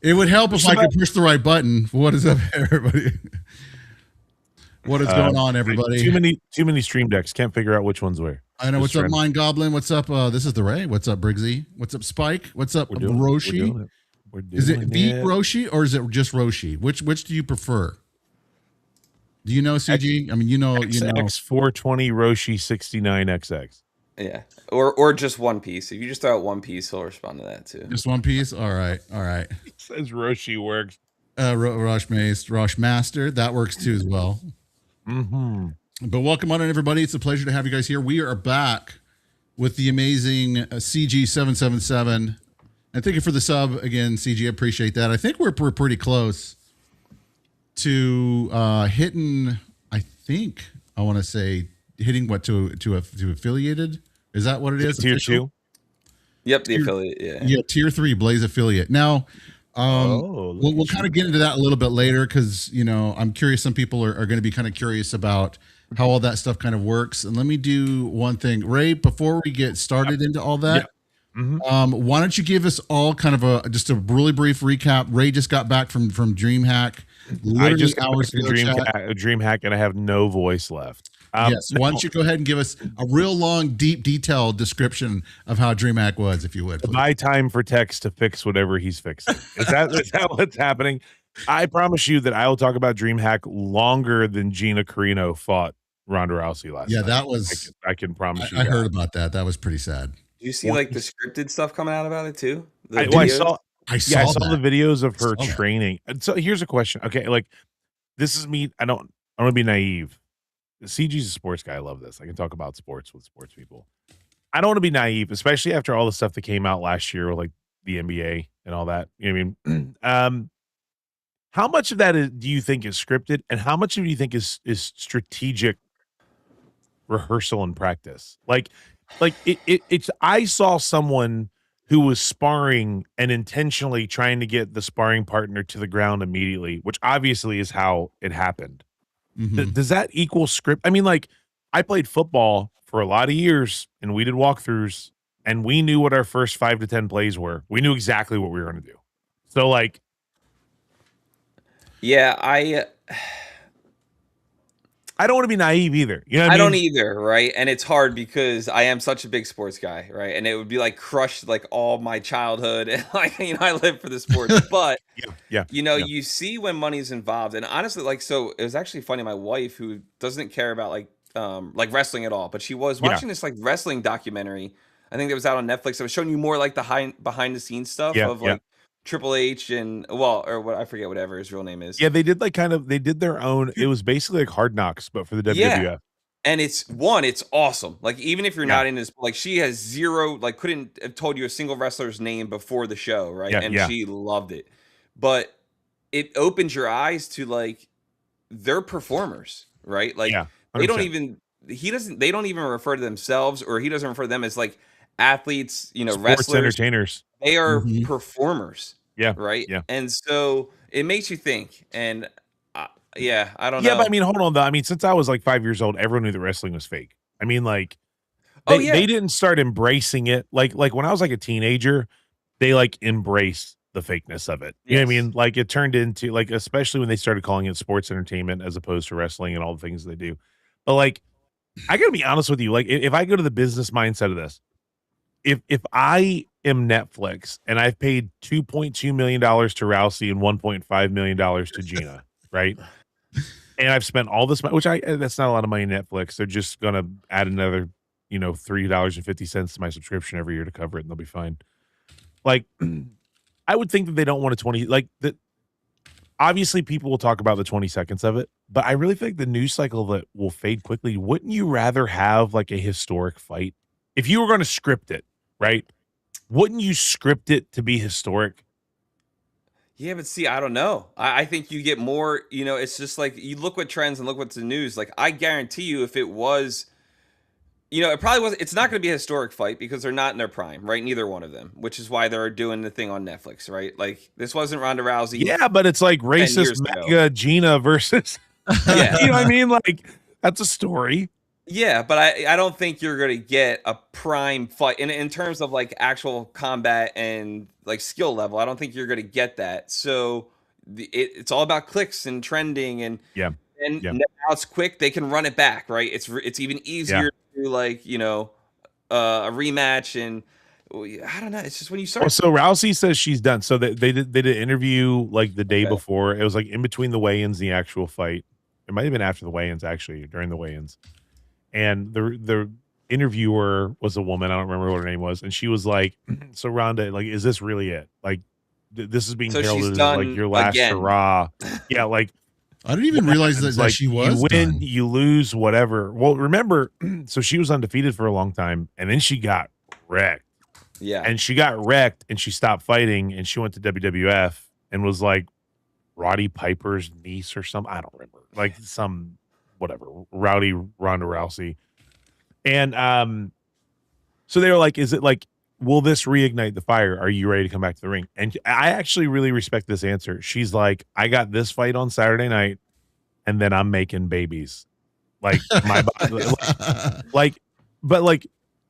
It would help if I could push the right button. What is up, everybody? What is going on, everybody? Too many stream decks. Can't figure out which one's where. I know. What's up, Mind Goblin? What's up? This is the Ray. What's up, Briggsy? What's up, Spike? What's up, Roshi? Is it Beat Roshi or is it just Roshi? Which do you prefer? Do you know, CG? I mean, you know. X420 Roshi 69XX. Yeah, or just one piece. If you just throw out one piece, he'll respond to that too. Just one piece. All right. He says Roshi works. Rosh Master, that works too as well. Mm-hmm. But welcome on in, everybody. It's a pleasure to have you guys here. We are back with the amazing CG777. And thank you for the sub again, CG. I appreciate that. I think we're pretty close to hitting. I want to say hitting what to affiliated. Is that what it is? Tier 2. Yep, the affiliate. Yeah, tier 3 Blaze affiliate. Now, we'll kind of get into that a little bit later because I'm curious. Some people are going to be kind of curious about how all that stuff kind of works. And let me do one thing, Ray, before we get started into all that. Yeah. Mm-hmm. Why don't you give us all kind of just a really brief recap? Ray just got back from DreamHack. I just hours ago. DreamHack, and I have no voice left. Yes. Why don't you go ahead and give us a real long, deep, detailed description of how DreamHack was, if you would. Buy time for Tex to fix whatever he's fixing. Is that what's happening? I promise you that I will talk about DreamHack longer than Gina Carino fought Ronda Rousey last night. That was. I can promise you. I heard about that. That was pretty sad. Do you see like the scripted stuff coming out about it too? I saw the videos of her training. And so here's a question. Okay, like this is me. I don't want to be naive. CG's a sports guy. I love this. I can talk about sports with sports people. I don't want to be naive, especially after all the stuff that came out last year with like the NBA and all that. You know what I mean? How much of that do you think is scripted, and how much do you think is strategic rehearsal and practice? Like it's. I saw someone who was sparring and intentionally trying to get the sparring partner to the ground immediately, which obviously is how it happened. Mm-hmm. Does that equal script? I mean, like, I played football for a lot of years, and we did walkthroughs, and we knew what our first 5 to 10 plays were. We knew exactly what we were going to do. So, like, yeah, I don't want to be naive either. You know what I mean? don't either, right? And it's hard because I am such a big sports guy, right? And it would be like crushed like all my childhood, and like I live for the sports. But you see when money's involved, and honestly, like so, it was actually funny. My wife, who doesn't care about like wrestling at all, but she was watching this like wrestling documentary. I think that was out on Netflix. It was showing you more like the behind the scenes stuff of like Triple H and or what, I forget whatever his real name is. Yeah, they did they did their own. It was basically like Hard Knocks, but for the WWF. Yeah. And it's awesome. Like even if you're not in this, like she has zero, like couldn't have told you a single wrestler's name before the show, right? She loved it. But it opens your eyes to like they're performers, right? Like they don't even they don't even refer to themselves, or he doesn't refer to them as like athletes, sports wrestlers, entertainers. They are performers. Yeah. Right. Yeah. And so it makes you think. And I don't know. Yeah, but I mean, hold on though. I mean, since I was like 5 years old, everyone knew that wrestling was fake. I mean, like, they didn't start embracing it. Like when I was like a teenager, they like embraced the fakeness of it. You know what I mean? Like it turned into like, especially when they started calling it sports entertainment as opposed to wrestling and all the things they do. But like, I gotta be honest with you. Like if I go to the business mindset of this, if I am Netflix and I've paid $2.2 million to Rousey and $1.5 million to Gina, right? And I've spent all this money, which that's not a lot of money in Netflix. They're just gonna add another, $3.50 to my subscription every year to cover it, and they'll be fine. Like, I would think that they don't want a 20. Like that. Obviously, people will talk about the 20 seconds of it, but I really think the news cycle that will fade quickly. Wouldn't you rather have like a historic fight if you were going to script it? Right? Wouldn't you script it to be historic? Yeah, but see, I don't know. I think you get more, it's just like you look what trends and look what's the news. Like I guarantee you if it was, it probably wasn't, it's not going to be a historic fight because they're not in their prime, right? Neither one of them, which is why they're doing the thing on Netflix, right? Like this wasn't Ronda Rousey. Yeah, but it's like racist mega Gina versus, you know what I mean? Like that's a story. Yeah, but I don't think you're gonna get a prime fight in terms of like actual combat and like skill level. I don't think you're gonna get that. So it's all about clicks and trending, and Yeah. now it's quick. They can run it back, right? It's even easier to do like a rematch, and I don't know. It's just when you start. Oh, so Rousey says she's done. So they did an interview like the day before. It was like in between the weigh-ins, the actual fight. It might have been after the weigh-ins, actually, during the weigh-ins. And the interviewer was a woman. I don't remember what her name was, and she was like, "So Rhonda, like, is this really it? Like, this is being heralded as like your last hurrah." Yeah, like I didn't even realize that, like, she was you win, done. you lose, whatever. Well, remember, so she was undefeated for a long time, and then she got wrecked. Yeah, and she got wrecked, and she stopped fighting, and she went to WWF and was like Roddy Piper's niece or something. I don't remember, like some whatever, Rowdy Ronda Rousey. And so they were like, is it like, will this reignite the fire? Are you ready to come back to the ring? And I actually really respect this answer. She's like, I got this fight on Saturday night, and then I'm making babies. Like my body, but like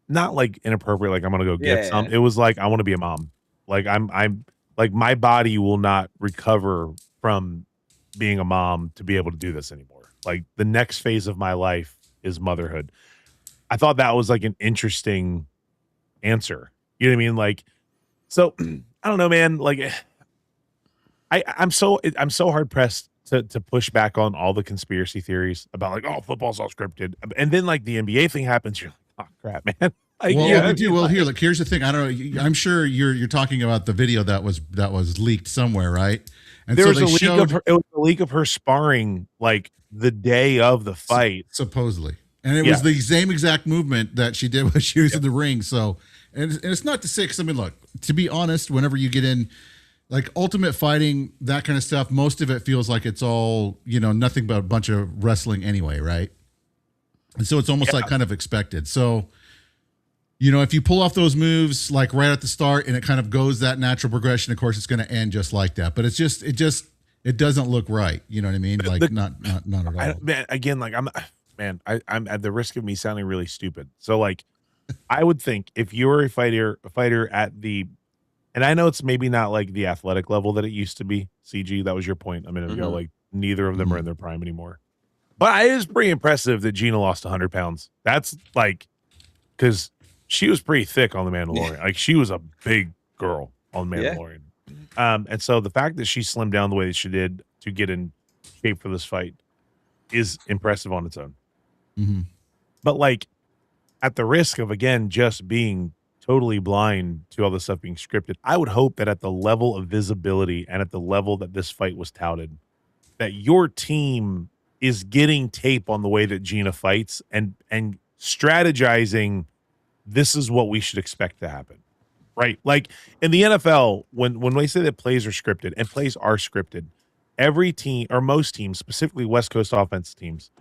not like inappropriate, like I'm gonna go get some. It was like I want to be a mom. Like I'm like my body will not recover from being a mom to be able to do this anymore. Like the next phase of my life is motherhood. I thought that was like an interesting answer. You know what I mean? Like, so I don't know, man. Like, I'm so hard pressed to push back on all the conspiracy theories about like, oh, football's all scripted, and then like the NBA thing happens. You're like, oh crap, man. Like, well, here, look. Here's the thing. I don't know. I'm sure you're talking about the video that was leaked somewhere, right? And there was a leak of her. It was a leak of her sparring like the day of the fight, supposedly. And it was the same exact movement that she did when she was in the ring. So, and it's not to say, because I mean, look, to be honest, whenever you get in like ultimate fighting, that kind of stuff, most of it feels like it's all, nothing but a bunch of wrestling anyway, right? And so it's almost like kind of expected. So, if you pull off those moves like right at the start and it kind of goes that natural progression, of course, it's going to end just like that. But it doesn't look right. You know what I mean? Like not at all. Again, like I'm at the risk of me sounding really stupid. So like, I would think if you're a fighter at the, and I know it's maybe not like the athletic level that it used to be. CG, that was your point a minute ago. Like neither of them are in their prime anymore. But it is pretty impressive that Gina lost 100 pounds. That's like, because she was pretty thick on The Mandalorian. Like she was a big girl on The Mandalorian. And so the fact that she slimmed down the way that she did to get in shape for this fight is impressive on its own. But like at the risk of, again, just being totally blind to all this stuff being scripted, I would hope that at the level of visibility and at the level that this fight was touted, that your team is getting tape on the way that Gina fights and strategizing, this is what we should expect to happen, right? Like in the NFL, when they say that plays are scripted, and plays are scripted, every team or most teams, specifically West Coast offense teams,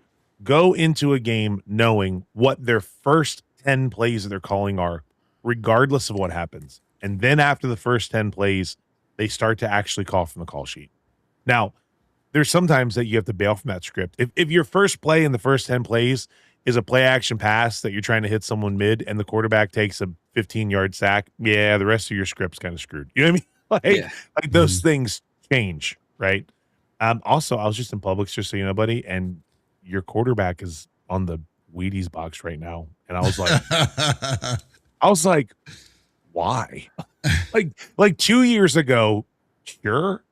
go into a game knowing what their first 10 plays that they're calling are, regardless of what happens. And then after the first 10 plays, they start to actually call from the call sheet. Now, there's sometimes that you have to bail from that script. If your first play in the first 10 plays is a play action pass that you're trying to hit someone mid and the quarterback takes a 15-yard sack, the rest of your script's kind of screwed. You know what I mean? Like those things change, right? Also, I was just in Publix, just so you know, buddy, and your quarterback is on the Wheaties box right now. And I was like, why? like 2 years ago, sure.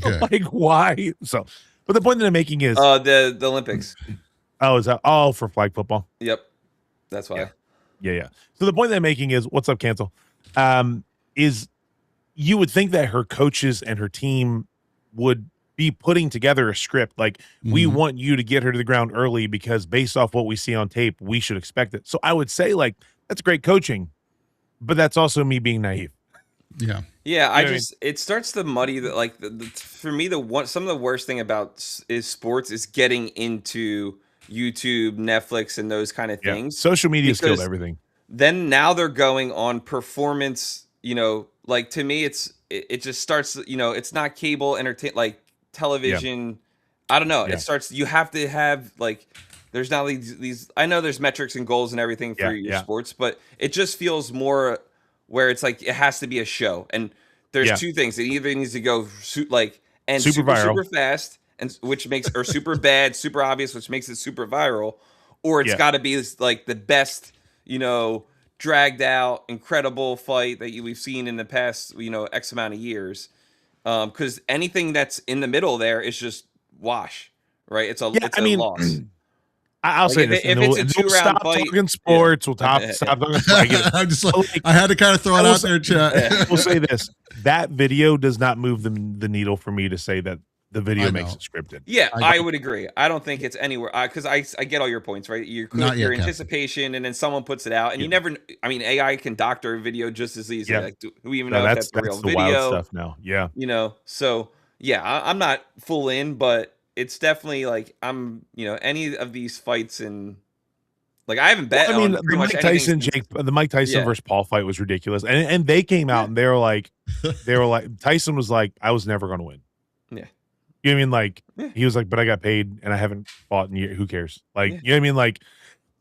Okay. Like why? So, but the point that I'm making is the Olympics. Oh, is that for flag football? Yep. That's why. Yeah. So the point that I'm making is, what's up, Cancel? Is you would think that her coaches and her team would be putting together a script like, we want you to get her to the ground early because based off what we see on tape, we should expect it. So I would say like, that's great coaching, but that's also me being naive. Yeah. It starts to muddy that, like for me, some of the worst thing about sports is getting into YouTube, Netflix, and those kind of things. Social media killed everything. Then now they're going on performance, like to me, it just starts, it's not cable like television. I don't know. It starts, you have to have like there's not these. I know there's metrics and goals and everything for your sports, but it just feels more where it's like it has to be a show. And there's two things. It either needs to go super fast, and which makes or super bad, super obvious, which makes it super viral, or it's got to be like the best, dragged out, incredible fight that we've seen in the past, X amount of years. Because anything that's in the middle there is just wash, right? It's a loss. I'll say this: if it's a 2-round fight, talking sports. We'll stop talking sports. I'm just like, I had to kind of throw it out there, chat. We'll say this: that video does not move the needle for me to say that the video makes it scripted. Yeah, I would agree. I don't think it's anywhere because I get all your points, right? Your anticipation, and then someone puts it out, and you never. I mean, AI can doctor a video just as easy. Like, do we even know if that's the real video? Wild stuff now. Yeah, So I'm not full in, but it's definitely like I'm. Any of these fights and. Like I haven't bet. The Mike Tyson versus Paul fight was ridiculous, and they came out and they were like, Tyson was like, I was never going to win. Yeah. You know what I mean? Like he was like, but I got paid and I haven't fought in years. Who cares? Like, you know what I mean? Like,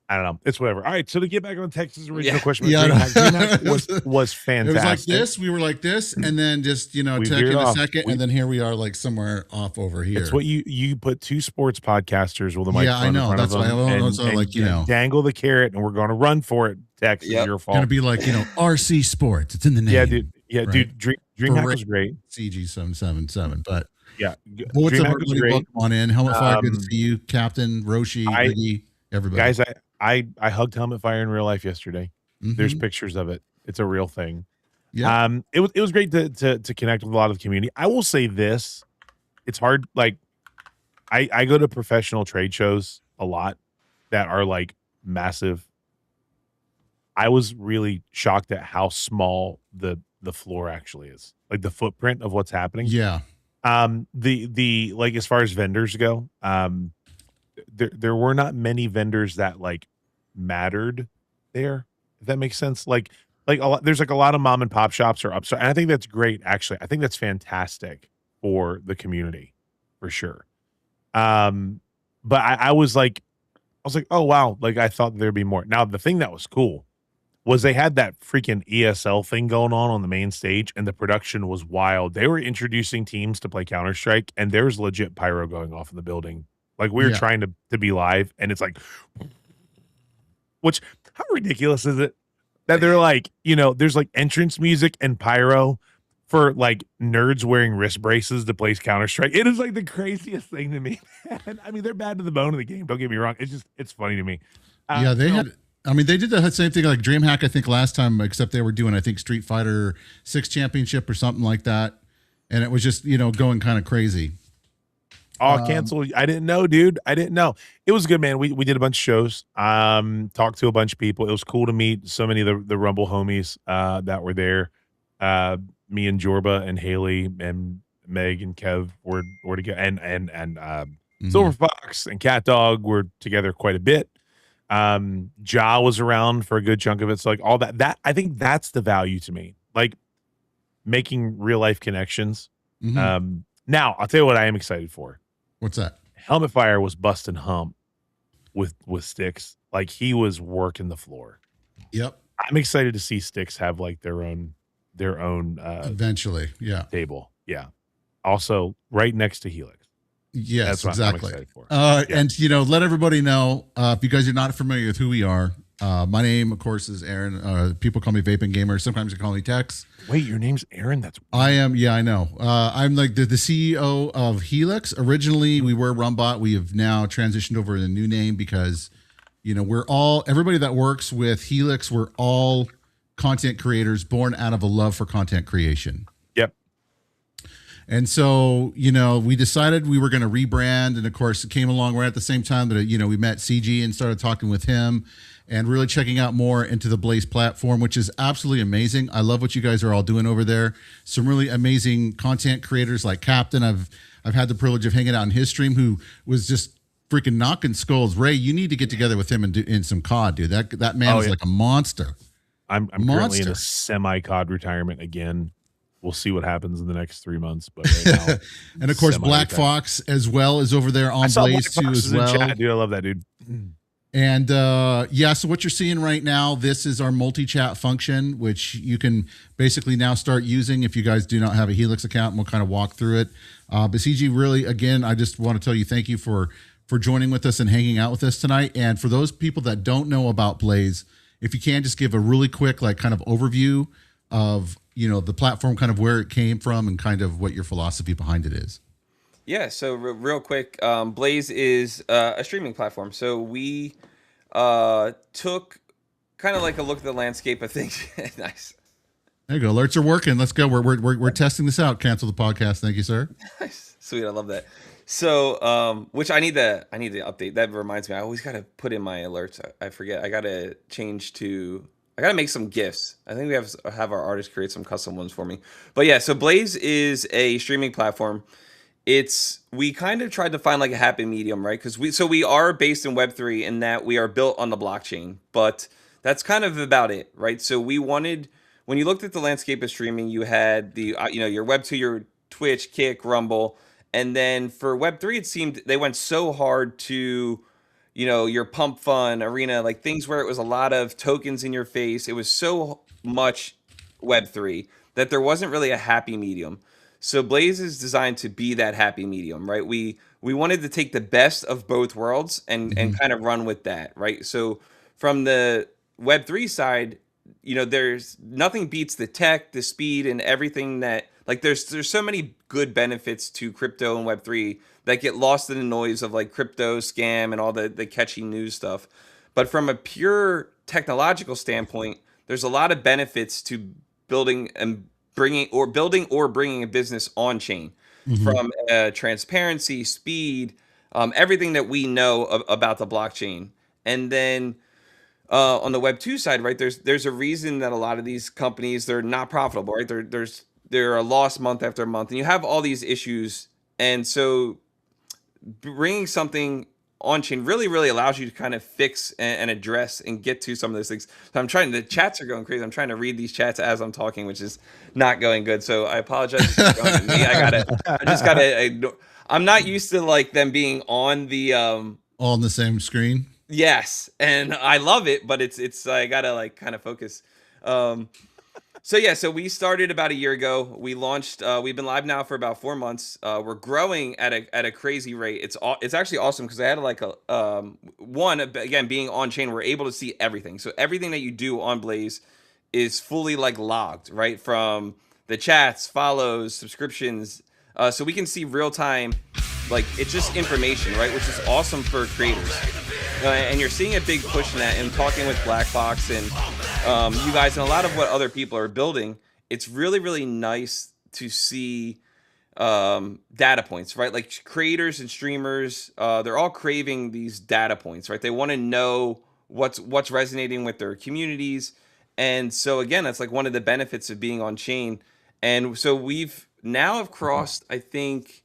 I don't know. It's whatever. All right. So to get back on Texas' original question, DreamHack was fantastic. It was like this. We were like this, and then just check in a second, and then here we are, like somewhere off over here. It's what you put two sports podcasters with a microphone. Yeah, I know. That's why I was like, dangle the carrot, and we're going to run for it. Texas, your fault. Going to be like RC Sports. It's in the name. Yeah, dude. Yeah, right? Dude. DreamHack was great. CG777, but. Yeah. What's up, everybody? Welcome on in. Helmet Fire, good to see you. Captain, Roshi, Biggie, everybody. Guys, I hugged Helmet Fire in real life yesterday. There's pictures of it. It's a real thing. Yeah. It was great to connect with a lot of the community. I will say this. It's hard. Like, I go to professional trade shows a lot that are like massive. I was really shocked at how small the floor actually is. Like the footprint of what's happening. Yeah. The like as far as vendors go, there were not many vendors that like mattered there, if that makes sense. Like a lot, there's like a lot of mom and pop shops or upstart, and I think that's great. Actually, I think that's fantastic for the community for sure. But I was like, oh wow, like I thought there'd be more. Now the thing that was cool was they had that freaking ESL thing going on the main stage, and the production was wild. They were introducing teams to play Counter-Strike, and there's legit pyro going off in the building. Like we were trying to be live, and it's like, which how ridiculous is it that they're like, there's like entrance music and pyro for like nerds wearing wrist braces to play Counter-Strike. It is like the craziest thing to me. And I mean, they're bad to the bone of the game. Don't get me wrong. It's funny to me. They did the same thing like DreamHack, I think, last time, except they were doing, I think, Street Fighter 6 Championship or something like that. And it was just, going kind of crazy. Oh, canceled. I didn't know, dude. I didn't know. It was good, man. We did a bunch of shows, talked to a bunch of people. It was cool to meet so many of the Rumble homies that were there. Me and Jorba and Haley and Meg and Kev were together, and Silver Fox and Cat Dog were together quite a bit. Ja was around for a good chunk of it. So like all that I think that's the value to me, like making real life connections. Now I'll tell you what I am excited for. What's that? Helmet Fire was busting hump with Sticks. Like he was working the floor. Yep. I'm excited to see Sticks have like their own eventually. Yeah. Table. Yeah. Also right next to Helix. Yes, that's what exactly. I'm excited for. And let everybody know if you guys are not familiar with who we are. My name, of course, is Aaron. People call me Vaping Gamer. Sometimes they call me Tex. Wait, your name's Aaron? That's weird. I am. Yeah, I know. I'm like the CEO of Helix. Originally, we were RUM Bot. We have now transitioned over to a new name because, we're all everybody that works with Helix. We're all content creators born out of a love for content creation. Yep. And so, we decided we were going to rebrand. And of course, it came along right at the same time that, we met CG and started talking with him and really checking out more into the Blaze platform, which is absolutely amazing. I love what you guys are all doing over there. Some really amazing content creators like Captain. I've had the privilege of hanging out in his stream, who was just freaking knocking skulls. Ray, you need to get together with him and do in some COD, dude. That man is like a monster. I'm currently in a semi-COD retirement again. We'll see what happens in the next 3 months, but right now, and of course, Black Fox as well is over there on Blaze too as well. Dude, I love that dude. And yeah, so what you're seeing right now, this is our multi-chat function, which you can basically now start using if you guys do not have a Helix account, and we'll kind of walk through it. But CG, really, again, I just want to tell you thank you for joining with us and hanging out with us tonight. And for those people that don't know about Blaze, if you can just give a really quick, like, kind of overview of, you know, the platform, kind of where it came from and kind of what your philosophy behind it is. Yeah, so real quick, Blaze is a streaming platform. So we took kind of like a look at the landscape of things. Nice. There you go. Alerts are working. Let's go. We're testing this out. Cancel the podcast. Thank you, sir. Nice. Sweet. I love that. So, which I need to update. That reminds me. I always got to put in my alerts. I forget. I got to change to. I got to make some GIFs. I think we have our artists create some custom ones for me. But yeah, so Blaze is a streaming platform. We kind of tried to find like a happy medium, right? Because we are based in Web3 in that we are built on the blockchain, but that's kind of about it, right? So we wanted, when you looked at the landscape of streaming, you had the your Web2, your Twitch, Kick, Rumble, and then for Web3, it seemed they went so hard to, your Pump Fun, Arena, like things where it was a lot of tokens in your face. It was so much Web3 that there wasn't really a happy medium. So Blaze is designed to be that happy medium, right? We wanted to take the best of both worlds and kind of run with that, right? So from the Web3 side, there's nothing beats the tech, the speed, and everything that, like, there's so many good benefits to crypto and Web3 that get lost in the noise of like crypto scam and all the catchy news stuff. But from a pure technological standpoint, there's a lot of benefits to building and bringing a business on chain, from transparency, speed, everything that we know about the blockchain. And then on the Web2 side, right, there's a reason that a lot of these companies, they're not profitable, right? They're a loss month after month, and you have all these issues. And so bringing something on chain really, really allows you to kind of fix and address and get to some of those things. So the chats are going crazy. I'm trying to read these chats as I'm talking, which is not going good. So I apologize for going to me. I'm not used to like them being on the, all on the same screen. Yes. And I love it, but it's, I gotta like kind of focus. So yeah, so we started about a year ago. We launched. We've been live now for about 4 months. We're growing at a crazy rate. It's actually awesome because I had like again, being on chain, we're able to see everything. So everything that you do on Blaze is fully like logged, right? From the chats, follows, subscriptions. So we can see real time, like it's just information, right? Which is awesome for creators. And you're seeing a big push in that, and talking with Black Box and you guys and a lot of what other people are building. It's really, really nice to see data points, right? Like creators and streamers, they're all craving these data points, right? They want to know what's resonating with their communities. And so again, that's like one of the benefits of being on chain. And so we've now have crossed, I think,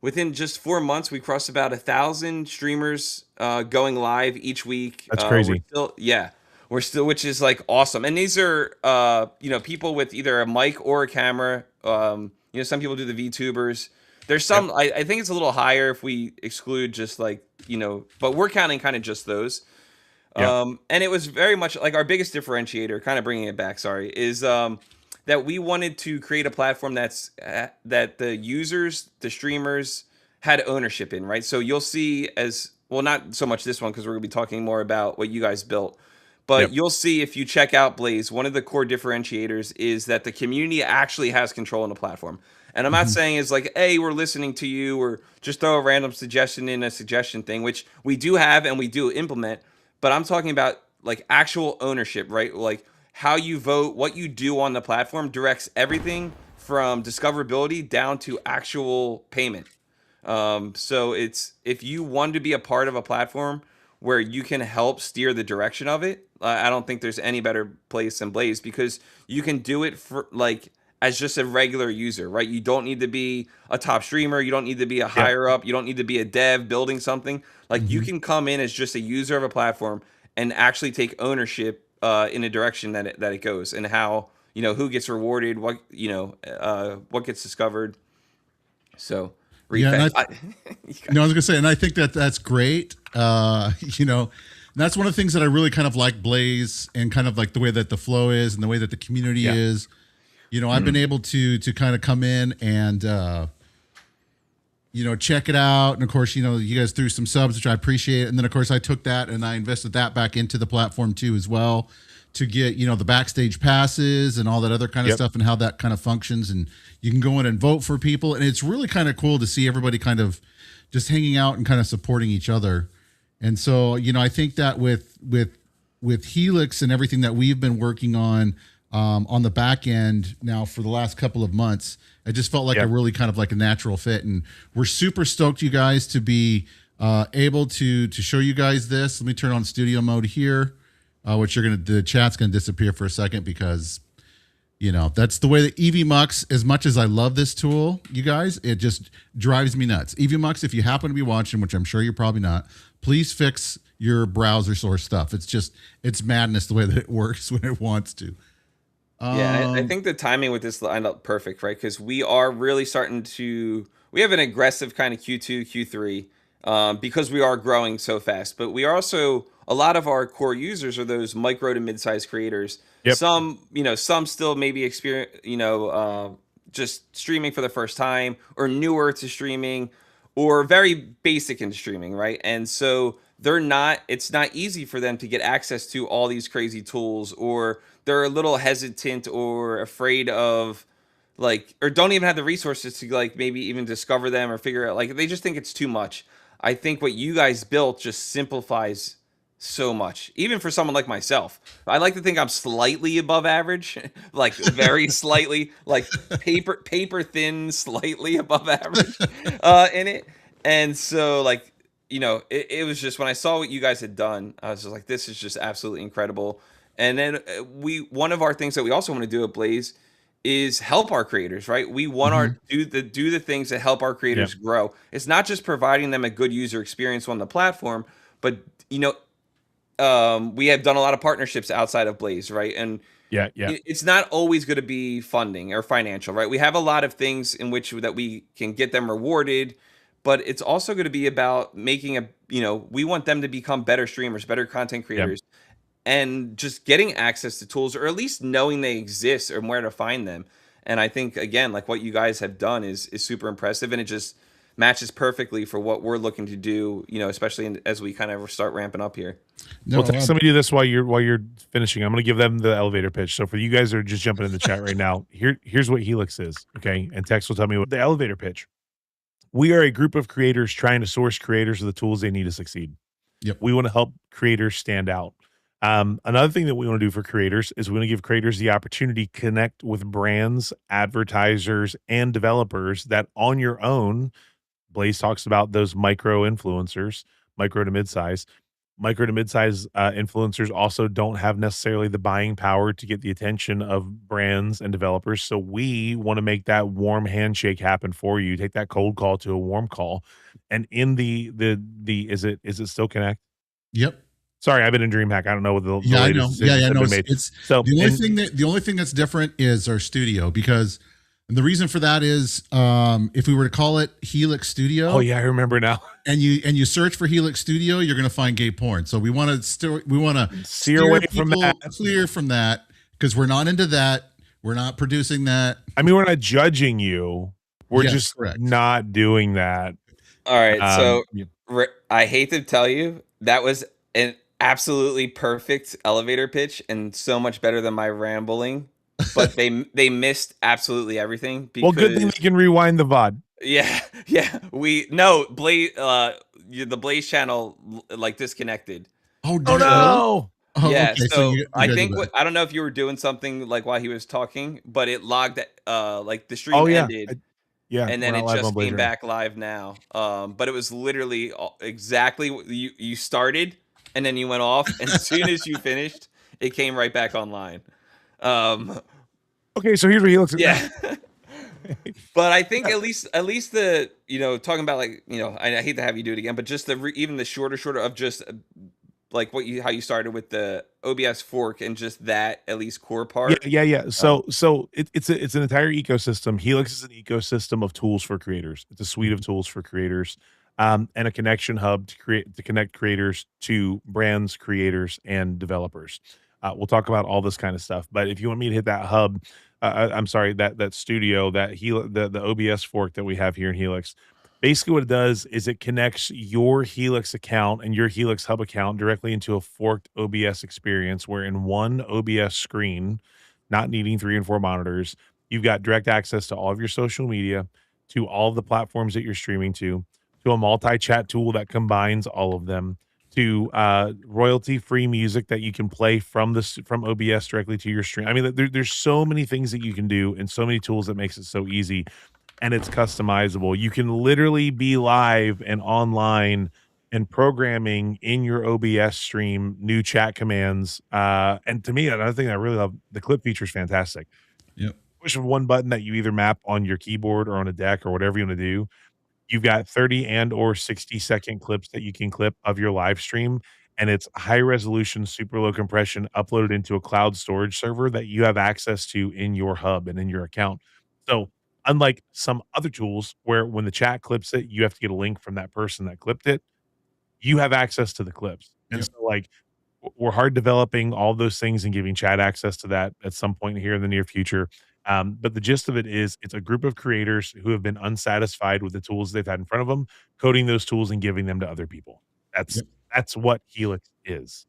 within just 4 months, we crossed about 1,000 streamers going live each week. That's crazy. We're still, which is like awesome. And these are, people with either a mic or a camera. Some people do the VTubers. There's some, yep. I think it's a little higher if we exclude just like, but we're counting kind of just those. Yep. And it was very much like our biggest differentiator, kind of bringing it back, is that we wanted to create a platform that the users, the streamers had ownership in, right? So you'll see not so much this one, because we're gonna be talking more about what you guys built, but yep. You'll see if you check out Blaze, one of the core differentiators is that the community actually has control on the platform. And I'm not saying it's like, hey, we're listening to you, or just throw a random suggestion in a suggestion thing, which we do have and we do implement, but I'm talking about like actual ownership, right? Like how you vote, what you do on the platform directs everything from discoverability down to actual payment. So if you want to be a part of a platform where you can help steer the direction of it, I don't think there's any better place than Blaze, because you can do it for like as just a regular user, right? You don't need to be a top streamer. You don't need to be a higher up. You don't need to be a dev building something. Like you can come in as just a user of a platform and actually take ownership in a direction that it goes, and how, who gets rewarded, what gets discovered. So I was gonna say, and I think that's great. You know, that's one of the things that I really kind of like Blaze, and kind of like the way that the flow is and the way that the community is. You know, I've been able to kind of come in and you know, check it out. And of course, you know, you guys threw some subs, which I appreciate. And then of course I took that and I invested that back into the platform too as well, to get, you know, the backstage passes and all that other kind of stuff, and how that kind of functions. And you can go in and vote for people. And it's really kind of cool to see everybody kind of just hanging out and kind of supporting each other. And so, you know, I think that with Helix and everything that we've been working on the back end now for the last couple of months, it just felt like a really kind of like a natural fit. And we're super stoked, you guys, to be able to show you guys this. Let me turn on studio mode here, which the chat's gonna disappear for a second, because you know, that's the way that EVMux, as much as I love this tool, you guys, it just drives me nuts. EVMux, if you happen to be watching, which I'm sure you're probably not, please fix your browser source stuff. It's madness the way that it works when it wants to. Yeah, I think the timing with this lined up perfect, right? Because we are really starting to, we have an aggressive kind of Q2, Q3, because we are growing so fast. But we are also, a lot of our core users are those micro to mid-sized creators. Some, you know, some still maybe experience, you know, just streaming for the first time, or newer to streaming, or very basic in streaming, right? And so it's not easy for them to get access to all these crazy tools, or they're a little hesitant or afraid of, like, or don't even have the resources to like maybe even discover them or figure out, like, they just think it's too much. I think what you guys built just simplifies so much, even for someone like myself. I like to think I'm slightly above average, like very slightly, like paper thin, slightly above average in it. And so, like, you know, it was just, when I saw what you guys had done, I was just like, this is just absolutely incredible. And then one of our things that we also want to do at Blaze is help our creators, right? We want do the things that help our creators grow. It's not just providing them a good user experience on the platform, but, you know, we have done a lot of partnerships outside of Blaze, right? And it's not always going to be funding or financial, right? We have a lot of things in which that we can get them rewarded, but it's also going to be about making you know, we want them to become better streamers, better content creators, and just getting access to tools, or at least knowing they exist and where to find them. And I think, again, like what you guys have done is super impressive, and it just matches perfectly for what we're looking to do, you know, especially as we kind of start ramping up here. Well, Tex, let me do this while you're finishing. I'm going to give them the elevator pitch. So for you guys that are just jumping in the chat right now, here's what Helix is, okay? And Tex will tell me what the elevator pitch. We are a group of creators trying to source creators of the tools they need to succeed. We want to help creators stand out. Another thing that we want to do for creators is we want to give creators the opportunity to connect with brands, advertisers, and developers that on your own, Blaze talks about those micro influencers, micro to mid-size. Micro to mid-size influencers also don't have necessarily the buying power to get the attention of brands and developers. So we want to make that warm handshake happen for you. Take that cold call to a warm call. And in the is it still Connect? Yep. Sorry, I've been in DreamHack. I don't know what the I know. latest No, made. It's so the only thing that's different is our studio, because the reason for that is if we were to call it Helix Studio. Oh yeah, I remember now. And you search for Helix Studio, you're going to find gay porn. So we want to steer away from that, clear from that, because we're not into that. We're not producing that. I mean, we're not judging you. We're just not doing that. All right. So I hate to tell you, that was an absolutely perfect elevator pitch and so much better than my rambling. But they missed absolutely everything. Because, well, good thing they can rewind the VOD. Yeah. Blaze, the Blaze channel like disconnected. Oh no! Yeah, okay, so I think I don't know if you were doing something like while he was talking, but it logged like the stream ended. And then it just came back live now. But it was literally exactly what you started, and then you went off, and as soon as you finished, it came right back online. Okay, so here's where he looks at that. But I think at least the, you know, talking about, like, you know, I hate to have you do it again, but just even the shorter of just like how you started with the OBS fork and just that at least core part. Yeah. So it's an entire ecosystem. Helix is an ecosystem of tools for creators. It's a suite of tools for creators. and a connection hub to connect creators to brands, creators, and developers. We'll talk about all this kind of stuff. But if you want me to hit that hub, I'm sorry, that studio, the OBS fork that we have here in Helix, basically what it does is it connects your Helix account and your Helix Hub account directly into a forked OBS experience, where in one OBS screen, not needing 3 and 4 monitors, you've got direct access to all of your social media, to all of the platforms that you're streaming to a multi-chat tool that combines all of them, to royalty-free music that you can play from OBS directly to your stream. I mean, there's so many things that you can do and so many tools that makes it so easy, and it's customizable. You can literally be live and online and programming in your OBS stream new chat commands. And to me, another thing I really love, the clip feature is fantastic. Yep. Push one button that you either map on your keyboard or on a deck or whatever you want to do. You've got 30 and or 60-second clips that you can clip of your live stream, and it's high resolution, super low compression, uploaded into a cloud storage server that you have access to in your hub and in your account. So unlike some other tools where when the chat clips it, you have to get a link from that person that clipped it, you have access to the clips. And so like we're hard developing all those things and giving chat access to that at some point here in the near future. But the gist of it is it's a group of creators who have been unsatisfied with the tools they've had in front of them, coding those tools and giving them to other people. That's what Helix is.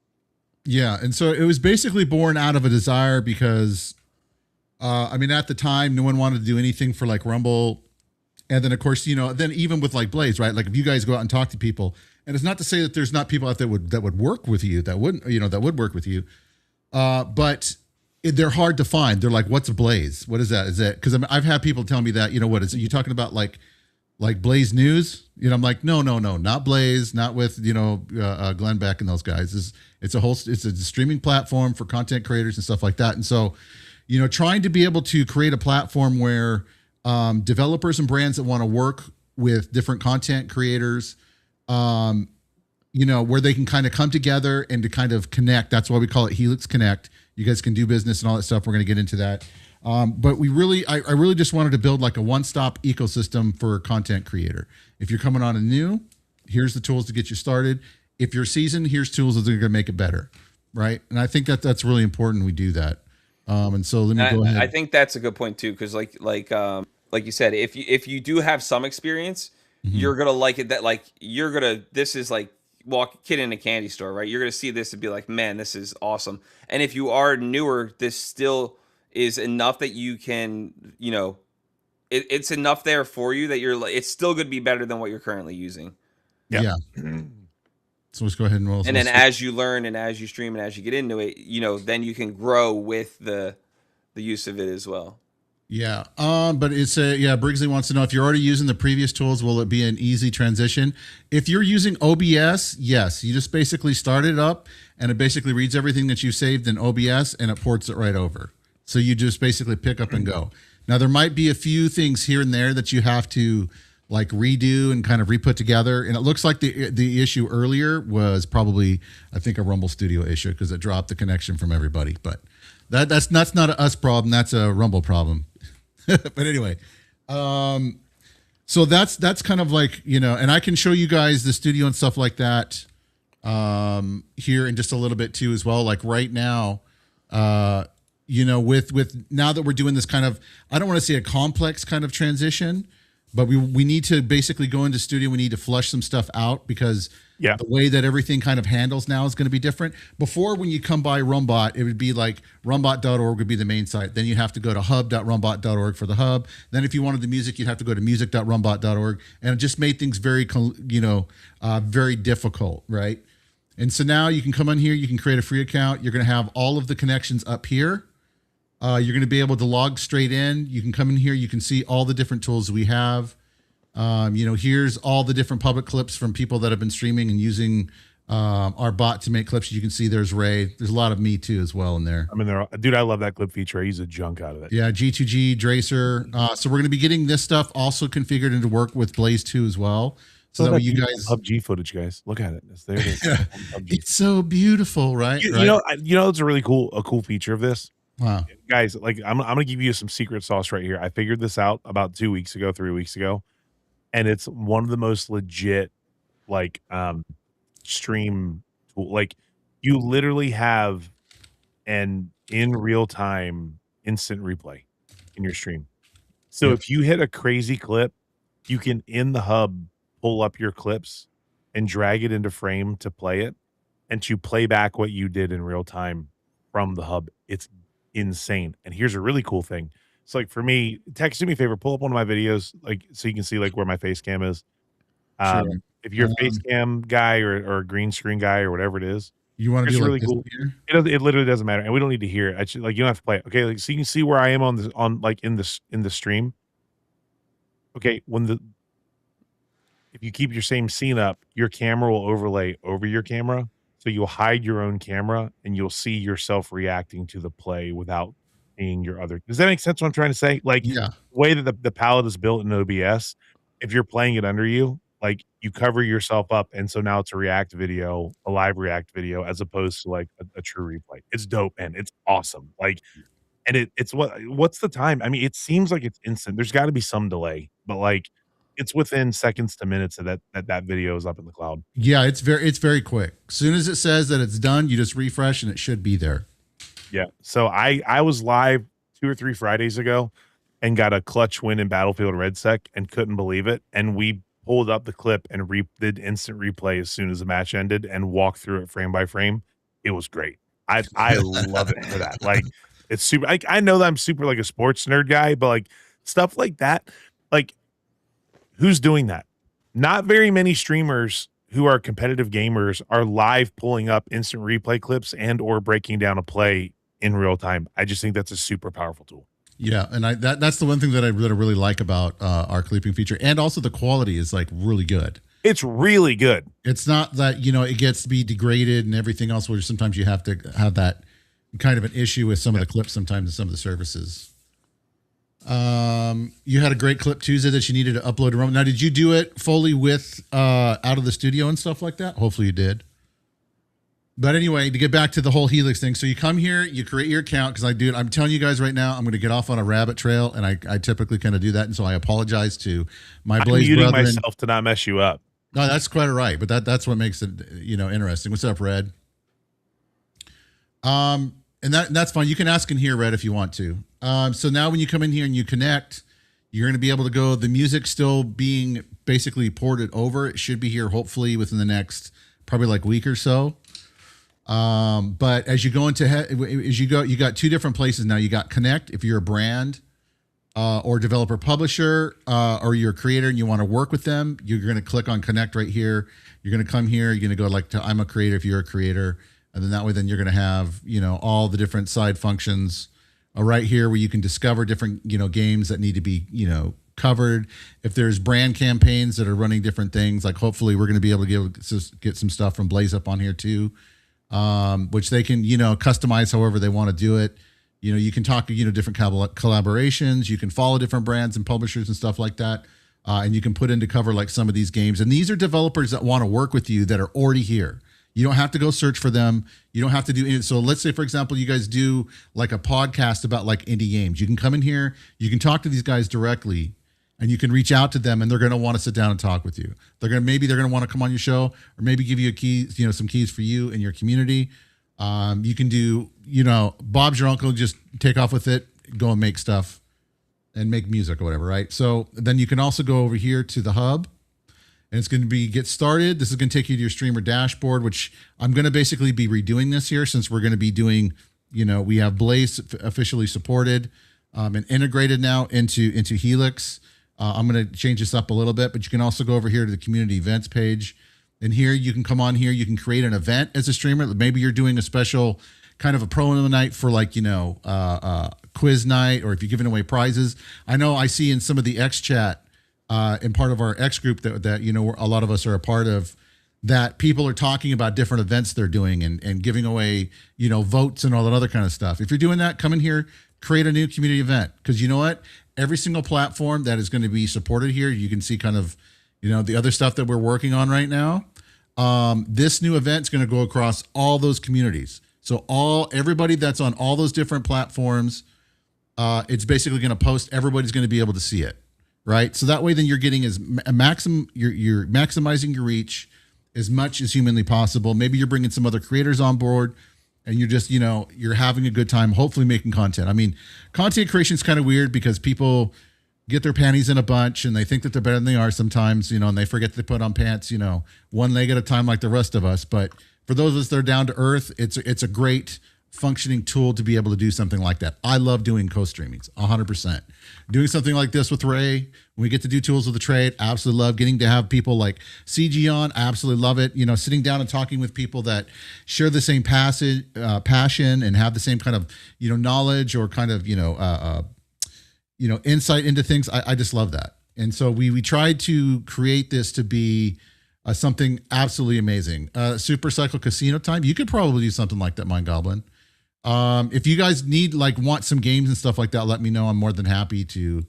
Yeah. And so it was basically born out of a desire because, I mean, at the time, no one wanted to do anything for like Rumble. And then, of course, you know, then even with like Blaze, right? Like if you guys go out and talk to people, and it's not to say that there's not people out there that would work with you, that would work with you. But they're hard to find. They're like, what's a Blaze? What is that? Is that, because I've had people tell me that, you know, what is it? You talking about like Blaze News? You know, I'm like, no, not Blaze, not with, you know, Glenn Beck and those guys. It's a streaming platform for content creators and stuff like that. And so, you know, trying to be able to create a platform where developers and brands that want to work with different content creators, you know, where they can kind of come together and to kind of connect. That's why we call it Helix Connect. You guys can do business and all that stuff. We're going to get into that. But I really just wanted to build like a one-stop ecosystem for a content creator. If you're coming on new, here's the tools to get you started. If you're seasoned, here's tools that are going to make it better. Right. And I think that's really important. We do that. And so let me go ahead. I think that's a good point too. Cause like you said, if you do have some experience, you're going to like it. This is like kid in a candy store, right? You're going to see this and be like, man, this is awesome. And if you are newer, this still is enough that you can, you know, it's enough there for you that you're like, it's still going to be better than what you're currently using. Yeah. So let's go ahead and roll. And then as you learn and as you stream and as you get into it, you know, then you can grow with the use of it as well. Yeah. But it's Brigsley wants to know if you're already using the previous tools, will it be an easy transition? If you're using OBS, yes, you just basically start it up and it basically reads everything that you saved in OBS and it ports it right over. So you just basically pick up and go. Now there might be a few things here and there that you have to like redo and kind of re-put together. And it looks like the issue earlier was probably, I think, a Rumble Studio issue because it dropped the connection from everybody. But that's not an us problem. That's a Rumble problem. But anyway, so that's kind of like, you know, and I can show you guys the studio and stuff like that here in just a little bit too as well. Like right now, you know, with now that we're doing this kind of, I don't want to say a complex kind of transition, but we need to basically go into studio. We need to flush some stuff out because the way that everything kind of handles now is going to be different. Before, when you come by RUM Bot, it would be like rumbot.org would be the main site. Then you have to go to hub.rumbot.org for the hub. Then if you wanted the music, you'd have to go to music.rumbot.org. And it just made things very, you know, very difficult, right? And so now you can come on here, you can create a free account. You're going to have all of the connections up here. You're going to be able to log straight in. You can come in here. You can see all the different tools we have. You know, here's all the different public clips from people that have been streaming and using our bot to make clips. You can see there's Ray. There's a lot of me too as well in there. I mean, dude, I love that clip feature. I use a junk out of it. Yeah, G2G, Dracer. So we're going to be getting this stuff also configured into work with Blaze 2 as well. So that way you guys PUBG footage, guys, look at it. It's there. It's so beautiful, right? You know, it's a really cool feature of this. Wow, guys, like I'm gonna give you some secret sauce right here. I figured this out about 3 weeks ago. and it's one of the most legit like stream tool. Like you literally have an in real time instant replay in your stream. So Yep. if you hit a crazy clip, you can in the hub pull up your clips and drag it into frame to play it and to play back what you did in real time from the hub. It's insane. And here's a really cool thing. It's like for me, text me a favor, pull up one of my videos, like so you can see like where my face cam is. Sure. If you're a face cam guy or a green screen guy or whatever it is, you want to be like really cool. It literally doesn't matter, and we don't need to hear it. Actually, like you don't have to play it. Okay, like so you can see where I am on in the stream. Okay, if you keep your same scene up, your camera will overlay over your camera, so you'll hide your own camera and you'll see yourself reacting to the play without seeing your other. Does that make sense? What I'm trying to say, like, yeah, the way that the palette is built in OBS, if you're playing it under you, like you cover yourself up, and so now it's a live react video, as opposed to like a true replay. It's dope, man. It's awesome. Like, and what's the time? I mean, it seems like it's instant. There's got to be some delay, but like it's within seconds to minutes of that video is up in the cloud. Yeah, it's very quick. As soon as it says that it's done, you just refresh and it should be there. Yeah. So I was live 2 or 3 Fridays ago and got a clutch win in Battlefield RedSec and couldn't believe it. And we pulled up the clip and did instant replay as soon as the match ended and walked through it frame by frame. It was great. I love it for that. Like it's super. I know that I'm super like a sports nerd guy, but like stuff like that, like who's doing that? Not very many streamers who are competitive gamers are live pulling up instant replay clips and or breaking down a play in real time. I just think that's a super powerful tool. Yeah, and that's the one thing that I really like about our clipping feature, and also the quality is like really good. It's really good. It's not that it gets to be degraded and everything else, where sometimes you have to have that kind of an issue with some of the clips sometimes in some of the services. You had a great clip Tuesday that you needed to upload to RUM. Now, did you do it fully with out of the studio and stuff like that? Hopefully you did. But anyway, to get back to the whole Helix thing, so you come here, you create your account, because I'm telling you guys right now, I'm going to get off on a rabbit trail, and I typically kind of do that, and so I apologize to my Blaze muting brethren. myself to not mess you up. No, that's quite all right, but that's what makes it interesting. What's up, Red? And that's fine. You can ask in here, Red, if you want to. So now when you come in here and you connect, you're going to be able to go. The music still being basically ported over. It should be here hopefully within the next probably like week or so. But as you go you got 2 different places now. You got Connect if you're a brand or developer publisher or you're a creator and you want to work with them. You're going to click on Connect right here. You're going to come here. You're going to go like to I'm a creator if you're a creator. And then that way, then you're going to have, all the different side functions right here where you can discover different, games that need to be, covered. If there's brand campaigns that are running different things, like hopefully we're going to be able to get some stuff from Blaze up on here too, which they can, customize however they want to do it. You can talk to, different collaborations. You can follow different brands and publishers and stuff like that. And you can put in to cover like some of these games. And these are developers that want to work with you that are already here. You don't have to go search for them. You don't have to do it. So let's say, for example, you guys do like a podcast about like indie games. You can come in here, you can talk to these guys directly, and you can reach out to them, and they're going to want to sit down and talk with you. Maybe they're going to want to come on your show, or maybe give you a key, some keys for you and your community. You can do, Bob's your uncle, just take off with it, go and make stuff and make music or whatever, right? So then you can also go over here to the hub. And it's going to be get started. This is going to take you to your streamer dashboard, which I'm going to basically be redoing this here since we're going to be doing, we have Blaze officially supported and integrated now into Helix. I'm going to change this up a little bit, but you can also go over here to the community events page. And here you can come on here. You can create an event as a streamer. Maybe you're doing a special kind of a promo night for like, quiz night, or if you're giving away prizes. I know I see in some of the X chat, in part of our X group that a lot of us are a part of, that people are talking about different events they're doing and giving away, votes and all that other kind of stuff. If you're doing that, come in here, create a new community event. Because you know what? Every single platform that is going to be supported here, you can see kind of, the other stuff that we're working on right now. This new event is going to go across all those communities. So everybody that's on all those different platforms, it's basically going to post. Everybody's going to be able to see it. right? So that way, then you're getting you're maximizing your reach as much as humanly possible. Maybe you're bringing some other creators on board, and you're just, you're having a good time, hopefully making content. I mean, content creation is kind of weird because people get their panties in a bunch and they think that they're better than they are sometimes, and they forget to put on pants, one leg at a time like the rest of us. But for those of us that are down to earth, it's a great functioning tool to be able to do something like that. I love doing co-streamings 100%. Doing something like this with Ray, when we get to do tools of the trade, absolutely love getting to have people like CG on. I absolutely love it. Sitting down and talking with people that share the same passion and have the same kind of, knowledge or kind of, insight into things. I just love that. And so we tried to create this to be something absolutely amazing. Super Cycle Casino Time. You could probably do something like that, Mind Goblin. If you guys want some games and stuff like that, let me know. I'm more than happy to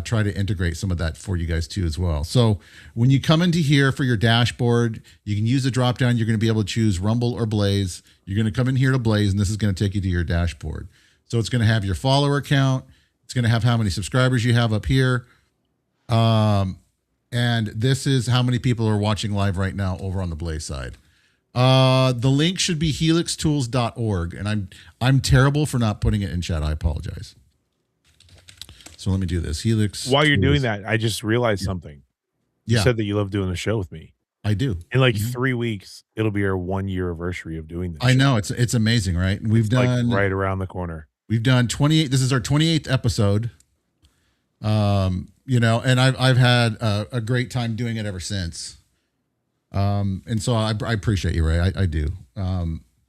try to integrate some of that for you guys too as well. So when you come into here for your dashboard, you can use the drop down. You're going to be able to choose Rumble or Blaze. You're going to come in here to Blaze, and this is going to take you to your dashboard. So it's going to have your follower count. It's going to have how many subscribers you have up here. And this is how many people are watching live right now over on the Blaze side. The link should be helixtools.org, and I'm terrible for not putting it in chat. I apologize. So let me do this. Helix. While you're doing that, I just realized something. You said that you love doing the show with me. I do. In 3 weeks, it'll be our 1 year anniversary of doing this. I know, it's amazing, right? We've done right around the corner. We've done 28. This is our 28th episode. And I've had a great time doing it ever since. And so I appreciate you, Ray. I do.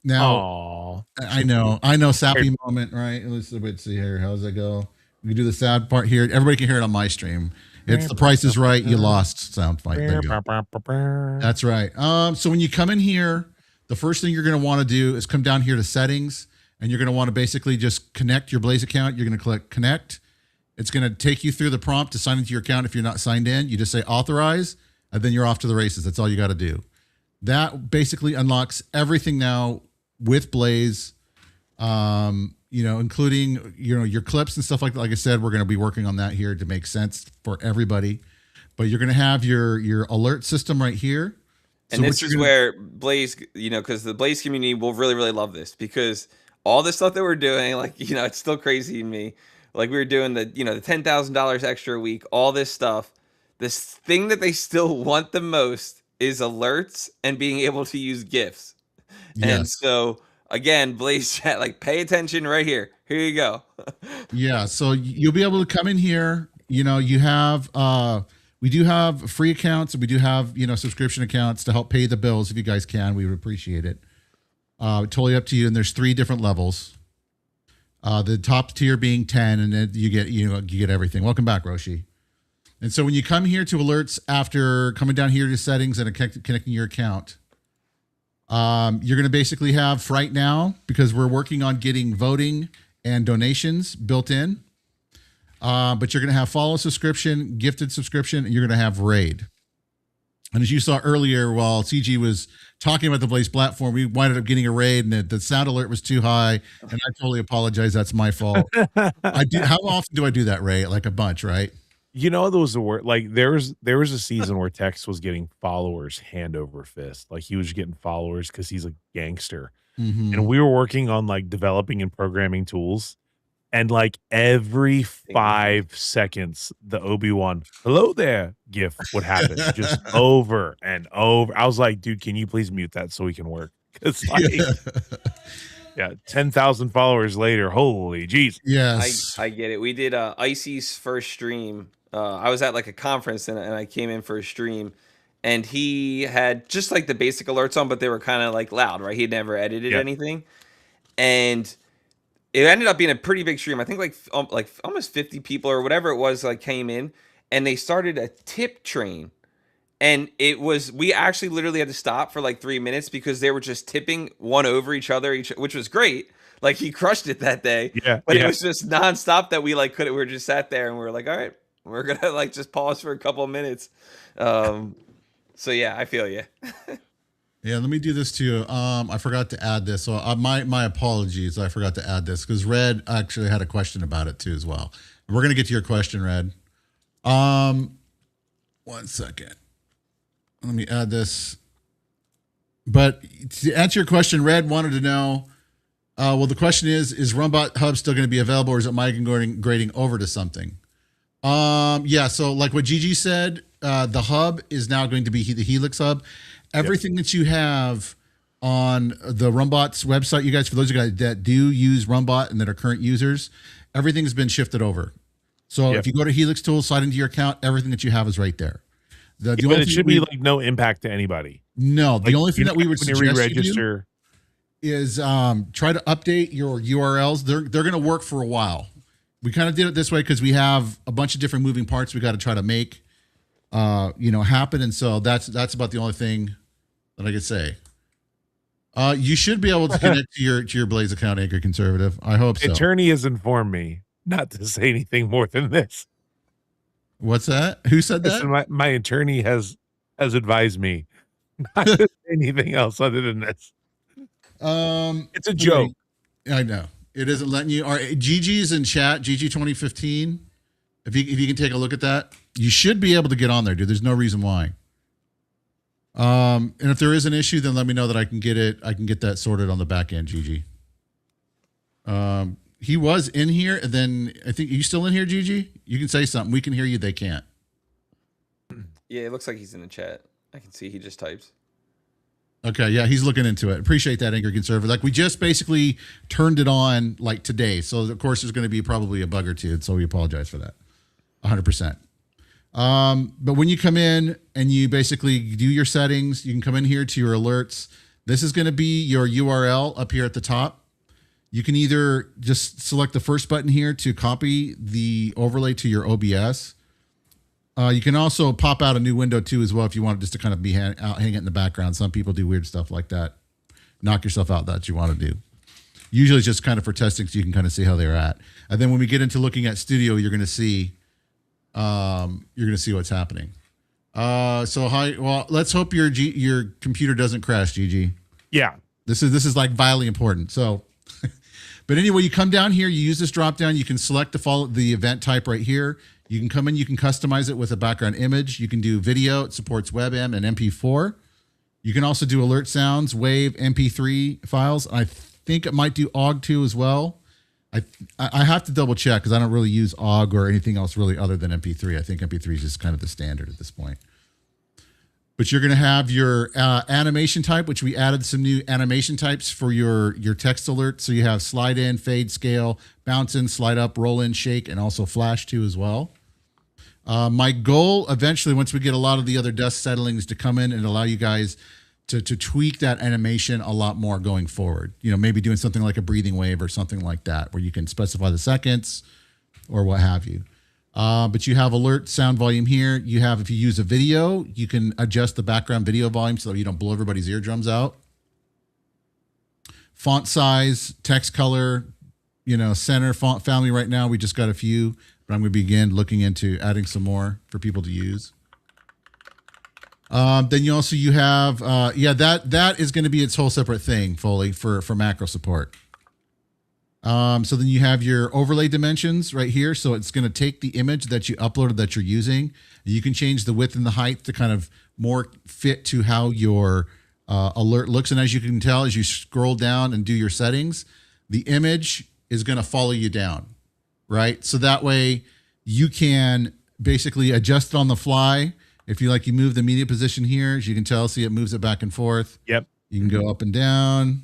Now, I know, sappy moment, right? Let's see here. How's it go? We can do the sad part here. Everybody can hear it on my stream. It's The Price is Right. You lost sound fight. There you go. That's right. So when you come in here, the first thing you're going to want to do is come down here to settings, and you're going to want to basically just connect your Blaze account. You're going to click connect. It's going to take you through the prompt to sign into your account. If you're not signed in, you just say authorize, and then you're off to the races. That's all you got to do. That basically unlocks everything now with Blaze, including, your clips and stuff like that. Like I said, we're going to be working on that here to make sense for everybody. But you're going to have your alert system right here. And so this is where Blaze, because the Blaze community will really, really love this, because all the stuff that we're doing, it's still crazy to me. Like we were doing the $10,000 extra a week, all this stuff. This thing that they still want the most is alerts and being able to use GIFs. Yes. And so again, Blaze chat, pay attention right here. Here you go. Yeah. So you'll be able to come in here. You have, we do have free accounts, and we do have, subscription accounts to help pay the bills. If you guys can, we would appreciate it. Totally up to you. And there's 3 different levels. The top tier being 10, and then you get everything. Welcome back, Roshi. And so when you come here to alerts, after coming down here to settings and connecting your account, you're going to basically have right now, because we're working on getting voting and donations built in. But you're going to have follow subscription, gifted subscription, and you're going to have raid. And as you saw earlier, while CG was talking about the Blaze platform, we winded up getting a raid, and the sound alert was too high. And I totally apologize. That's my fault. How often do I do that, Ray? Like a bunch, right? Those were there was a season where Tex was getting followers hand over fist. He was getting followers because he's a gangster. Mm-hmm. And we were working on developing and programming tools. And every 5 seconds, the Obi-Wan "hello there" gif would happen just over and over. I was like, dude, can you please mute that so we can work? Because 10,000 followers later, holy jeez. Yes, I get it. We did Icy's first stream. I was at a conference, and I came in for a stream, and he had just the basic alerts on, but they were kind of loud, right? He had never edited anything, and it ended up being a pretty big stream. I think almost 50 people or whatever it was came in, and they started a tip train. And we actually literally had to stop for 3 minutes because they were just tipping one over each other, which was great. He crushed it that day. Yeah. But it was just nonstop that we we were just sat there and we were all right, we're going to just pause for a couple of minutes. So yeah, I feel you. Yeah, let me do this too. I forgot to add this. So my apologies. I forgot to add this because Red actually had a question about it too as well. We're going to get to your question, Red. 1 second. Let me add this. But to answer your question, Red wanted to know, well, the question is RUM Bot Hub still going to be available, or is it migrating over to something? Yeah, so like what Gigi said, the hub is now going to be the Helix hub. Everything that you have on the RUM Bot's website, you guys, for those of you guys that do use RUM Bot and that are current users, everything's been shifted over. So if you go to Helix Tools, slide into your account, everything that you have is right there. But it should be like no impact to anybody. No, the only thing that we would suggest re-register you do is try to update your URLs. They're going to work for a while. We kind of did it this way because we have a bunch of different moving parts we got to try to make happen, and so that's about the only thing that I could say. You should be able to connect to your Blaze account, Anchor Conservative. I hope so. Attorney has informed me not to say anything more than this. What's that? Who said that? My attorney has advised me not to say anything else other than this. It's a joke. I know. It isn't letting you. GG's in chat, GG 2015. If you can take a look at that, you should be able to get on there, dude. There's no reason why. And if there is an issue, then let me know that I can get it. I can get that sorted on the back end, GG. He was in here, and then I think, are you still in here, GG? You can say something. We can hear you. They can't. Yeah, it looks like he's in the chat. I can see he just types. Okay, yeah, he's looking into it. Appreciate that, Anchor Conservative. Like, we just basically turned it on, like, today. So, of course, there's going to be probably a bug or two, so we apologize for that. 100%. But when you come in and you basically do your settings, you can come in here to your alerts. This is going to be your URL up here at the top. You can either just select the first button here to copy the overlay to your OBS. You can also pop out a new window too as well if you want it just to kind of be hang it in the background. Some people do weird stuff like that. Knock yourself out that you want to do. Usually it's just kind of for testing so you can kind of see how they're at. And then when we get into looking at studio, you're going to see what's happening. Well, let's hope your computer doesn't crash, Gigi. Yeah. This is like vitally important. So but anyway, you come down here, you use this drop down, you can select the event type right here. You can come in, you can customize it with a background image. You can do video, it supports WebM and MP4. You can also do alert sounds, WAV, MP3 files. I think it might do OGG too as well. I have to double check because I don't really use OGG or anything else really other than MP3. I think MP3 is just kind of the standard at this point. But you're going to have your animation type, which we added some new animation types for your text alert. So you have slide in, fade, scale, bounce in, slide up, roll in, shake, and also flash too as well. My goal eventually, once we get a lot of the other dust settlings to come in and allow you guys to tweak that animation a lot more going forward. You know, maybe doing something like a breathing wave or something like that, where you can specify the seconds or what have you. But you have alert sound volume here. You have, if you use a video, you can adjust the background video volume so that you don't blow everybody's eardrums out. Font size, text color, center, font family right now. We just got a few, but I'm going to begin looking into adding some more for people to use. Then you have, that is going to be its whole separate thing, Foley, for macro support. So then you have your overlay dimensions right here. So it's going to take the image that you uploaded that you're using. You can change the width and the height to kind of more fit to how your alert looks. And as you can tell, as you scroll down and do your settings, the image is going to follow you down, right? So that way you can basically adjust it on the fly. If you move the media position here, as you can tell, see it moves it back and forth. Yep. You can go up and down.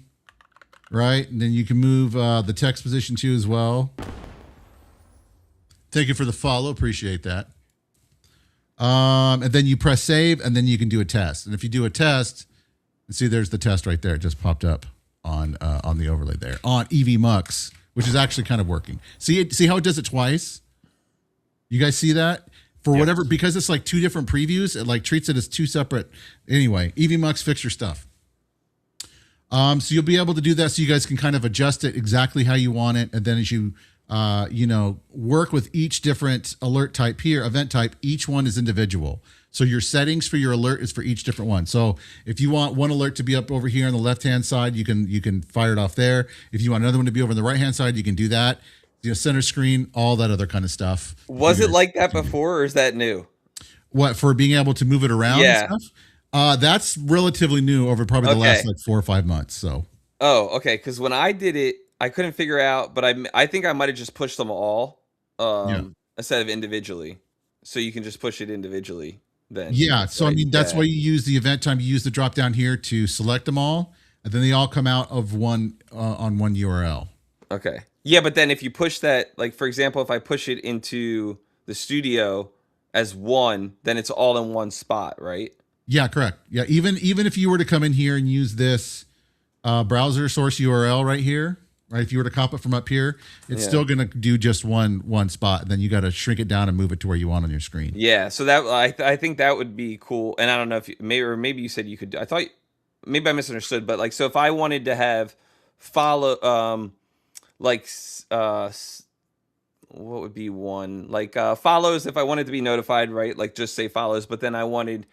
Right, and then you can move the text position too as well. Thank you for the follow, appreciate that. And then you press save, and then you can do a test. And if you do a test, and see, there's the test right there. It just popped up on the overlay there on EV Mux, which is actually kind of working. See how it does it twice? You guys see that? For whatever, because it's like two different previews, it treats it as two separate. Anyway, EV Mux, fix your stuff. So you'll be able to do that so you guys can kind of adjust it exactly how you want it. And then as you, work with each different alert type here, event type, each one is individual. So your settings for your alert is for each different one. So if you want one alert to be up over here on the left-hand side, you can fire it off there. If you want another one to be over on the right-hand side, you can do that. center screen, all that other kind of stuff. Was it like that before, or is that new? What, for being able to move it around and stuff? That's relatively new over probably the last like 4 or 5 months. So. Oh, okay. Because when I did it, I couldn't figure out, but I think I might have just pushed them all instead of individually. So you can just push it individually then. Yeah. So I mean, that's why you use the event time. You use the drop down here to select them all, and then they all come out of one on one URL. Okay. Yeah, but then if you push that, like for example, if I push it into the studio as one, then it's all in one spot, right? Yeah, correct. Yeah, even if you were to come in here and use this browser source URL right here, right? If you were to copy it from up here, it's still going to do just one spot. And then you got to shrink it down and move it to where you want on your screen. Yeah, so that I think that would be cool. And I don't know if maybe you said you could. I thought maybe I misunderstood, but like so if I wanted to have follow what would be one like follows if I wanted to be notified, right? Like just say follows, but then I wanted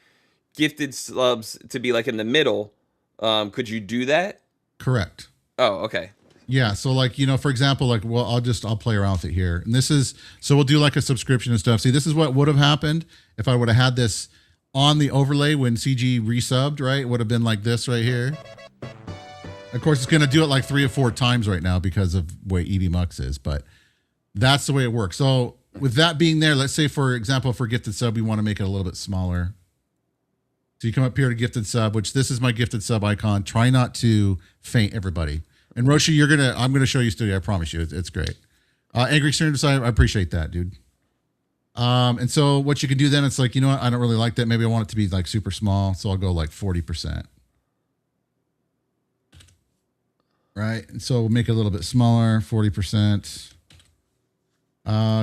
gifted subs to be like in the middle. Could you do that? Correct. Oh, okay. Yeah. So like, for example, like, well, I'll play around with it here. And this is, so we'll do like a subscription and stuff. See, this is what would have happened if I would have had this on the overlay when CG resubbed, right? It would have been like this right here. Of course, it's going to do it like 3 or 4 times right now because of the way EV Mux is, but that's the way it works. So with that being there, let's say, for example, for gifted sub, we want to make it a little bit smaller. So you come up here to gifted sub, which this is my gifted sub icon. Try not to faint, everybody. And Roshi, I'm gonna show you studio. I promise you, it's great. Angry Extremes, I appreciate that, dude. And so what you can do then, it's like, you know what? I don't really like that. Maybe I want it to be like super small. So I'll go like 40%. Right. And so we'll make it a little bit smaller, 40%.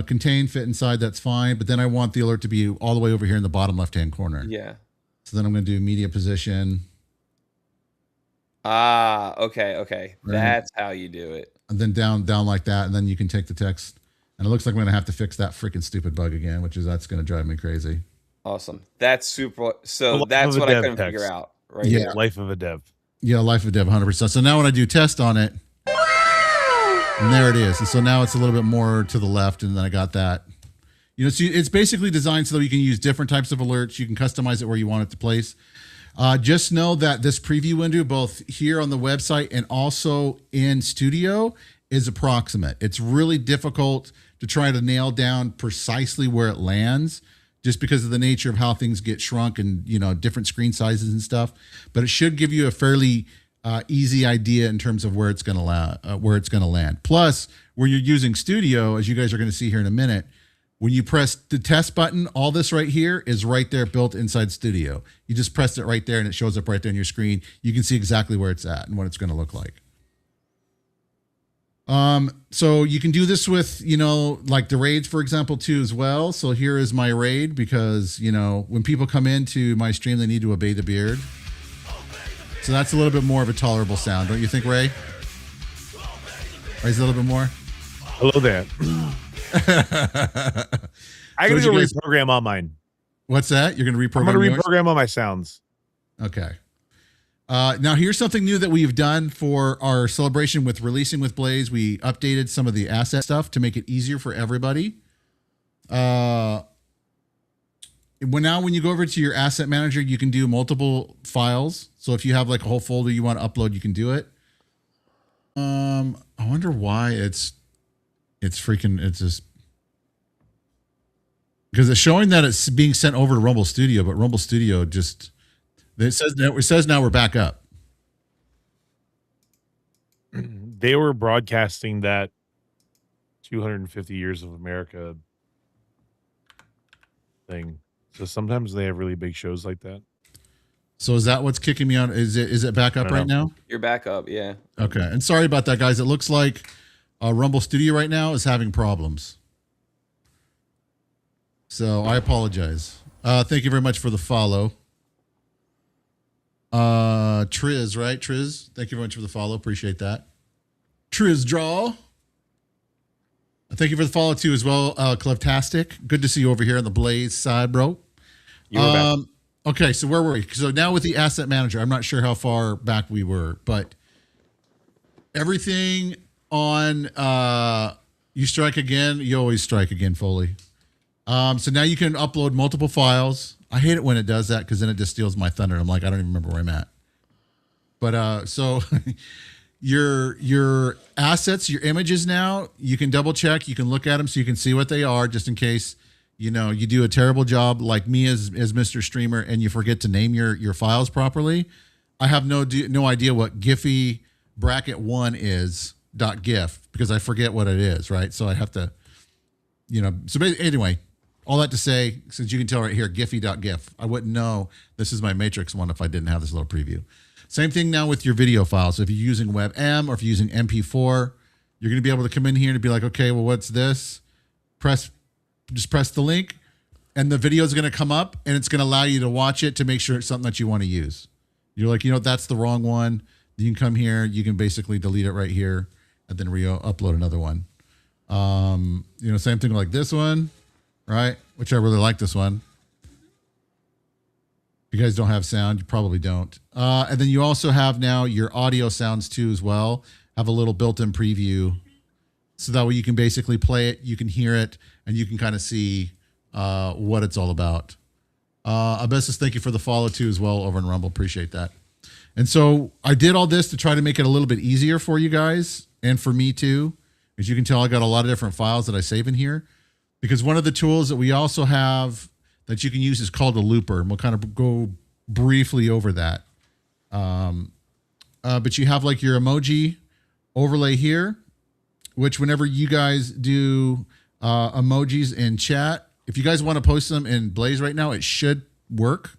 Contain, fit inside. That's fine. But then I want the alert to be all the way over here in the bottom left-hand corner. Yeah. So then I'm going to do media position. Okay. Right. That's how you do it. And then down like that. And then you can take the text. And it looks like I'm going to have to fix that freaking stupid bug again, that's going to drive me crazy. Awesome. That's super. So that's what I couldn't figure out. Right. Yeah. Here. Life of a dev. Yeah. Life of a dev 100%. So now when I do test on it, and there it is. And so now it's a little bit more to the left. And then I got that. So it's basically designed so that you can use different types of alerts. You can customize it where you want it to place. Just know that this preview window, both here on the website and also in studio, is approximate. It's really difficult to try to nail down precisely where it lands just because of the nature of how things get shrunk and, different screen sizes and stuff. But it should give you a fairly easy idea in terms of where it's going to land. Plus, when you're using studio, as you guys are going to see here in a minute, when you press the test button, all this right here is right there built inside Studio. You just press it right there and it shows up right there on your screen. You can see exactly where it's at and what it's going to look like. So you can do this with, like the raids, for example, too, as well. So here is my raid because, when people come into my stream, they need to obey the beard. So that's a little bit more of a tolerable sound. Don't you think, Ray? Raise a little bit more. Hello there. I gotta reprogram on mine. What's that? You're gonna reprogram? I'm gonna reprogram on my sounds. Okay. Now here's something new that we've done for our celebration with releasing with Blaze. We updated some of the asset stuff to make it easier for everybody. When you go over to your asset manager, you can do multiple files. So if you have like a whole folder you want to upload, you can do it. I wonder why it's just because it's showing that it's being sent over to Rumble Studio, but Rumble Studio it says now we're back up. They were broadcasting that 250 years of America thing. So sometimes they have really big shows like that. So is that what's kicking me out? Is it back up right now? You're back up, yeah. Okay. And sorry about that, guys. It looks like Rumble Studio right now is having problems. So I apologize. Thank you very much for the follow. Triz, right? Triz, thank you very much for the follow. Appreciate that. Triz Draw. Thank you for the follow too as well. Clevtastic. Good to see you over here on the Blaze side, bro. Okay, so where were we? So now with the asset manager, I'm not sure how far back we were, but everything on You strike again. You always strike again, Foley. So now you can upload multiple files. I hate it when it does that because then it just steals my thunder. I'm like, I don't even remember where I'm at. But so your assets, your images now, you can double check. You can look at them so you can see what they are, just in case you do a terrible job like me as Mr. Streamer and you forget to name your files properly. I have no idea what Giphy bracket 1 is .gif because I forget what it is, right? So I have to, so anyway, all that to say, since you can tell right here, Giphy.gif, I wouldn't know this is my Matrix one if I didn't have this little preview. Same thing now with your video files. If you're using WebM or if you're using MP4, you're going to be able to come in here and be like, okay, well, what's this? Just press the link and the video is going to come up and it's going to allow you to watch it to make sure it's something that you want to use. You're like, that's the wrong one. You can come here. You can basically delete it right here and then upload another one. Same thing like this one, right? Which I really like this one. If you guys don't have sound, you probably don't. And then you also have now your audio sounds too as well. Have a little built-in preview. So that way you can basically play it, you can hear it, and you can kind of see what it's all about. Abessis, thank you for the follow too as well over in Rumble. Appreciate that. And so I did all this to try to make it a little bit easier for you guys and for me too. As you can tell, I got a lot of different files that I save in here because one of the tools that we also have that you can use is called a looper. And we'll kind of go briefly over that. But you have like your emoji overlay here, which whenever you guys do emojis in chat, if you guys want to post them in Blaze right now, it should work.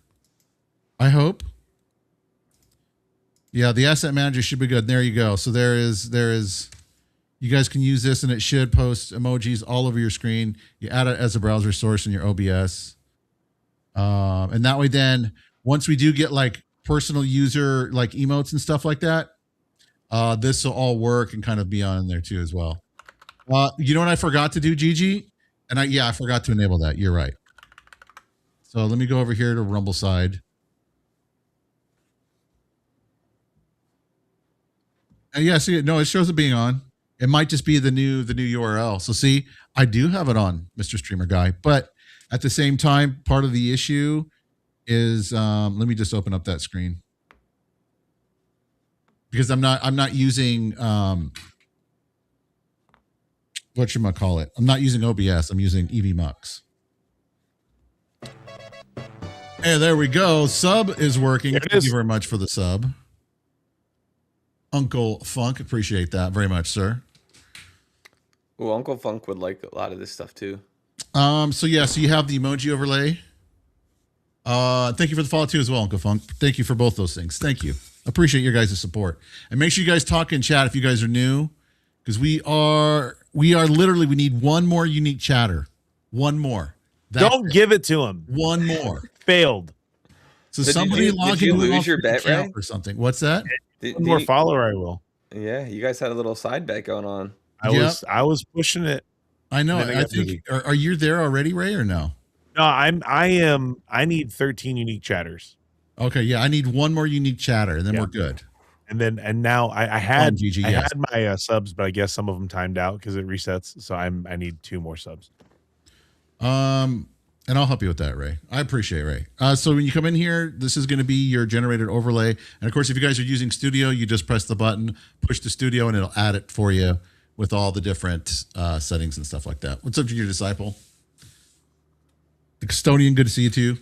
I hope. Yeah, the asset manager should be good. There you go. So there is, you guys can use this and it should post emojis all over your screen. You add it as a browser source in your OBS. And that way then, once we do get like personal user like emotes and stuff like that, this will all work and kind of be on there too as well. You know what I forgot to do, Gigi? And I forgot to enable that. You're right. So let me go over here to Rumble side. Yeah, see, no, it shows it being on. It might just be the new URL. So see, I do have it on, Mr. Streamer Guy. But at the same time, part of the issue is let me just open up that screen. Because I'm not using whatchamacallit. I'm not using OBS. I'm using EVMux. Hey, there we go. Sub is working. Thank you very much for the sub. Uncle Funk, appreciate that very much, sir. Well, Uncle Funk would like a lot of this stuff too. So you have the emoji overlay. Thank you for the follow too as well, Uncle Funk. Thank you for both those things. Thank you. Appreciate your guys' support. And make sure you guys talk in chat if you guys are new. Because we need one more unique chatter. One more. Don't give it to him. One more. Failed. So somebody log in. Did you lose your bet, right? Or something. What's that? One more follower, I will. Yeah, you guys had a little side bet going on. I was pushing it. I know. I think. Are you there already, Ray, or no? No, I need 13 unique chatters. Okay, yeah, I need one more unique chatter, and then we're good. And now I had my subs, but I guess some of them timed out because it resets. So I need 2 more subs. And I'll help you with that, Ray. I appreciate it, Ray. So when you come in here, this is going to be your generated overlay. And of course, if you guys are using Studio, you just press the button, push the Studio, and it'll add it for you with all the different settings and stuff like that. What's up to your disciple? The Custodian, good to see you too.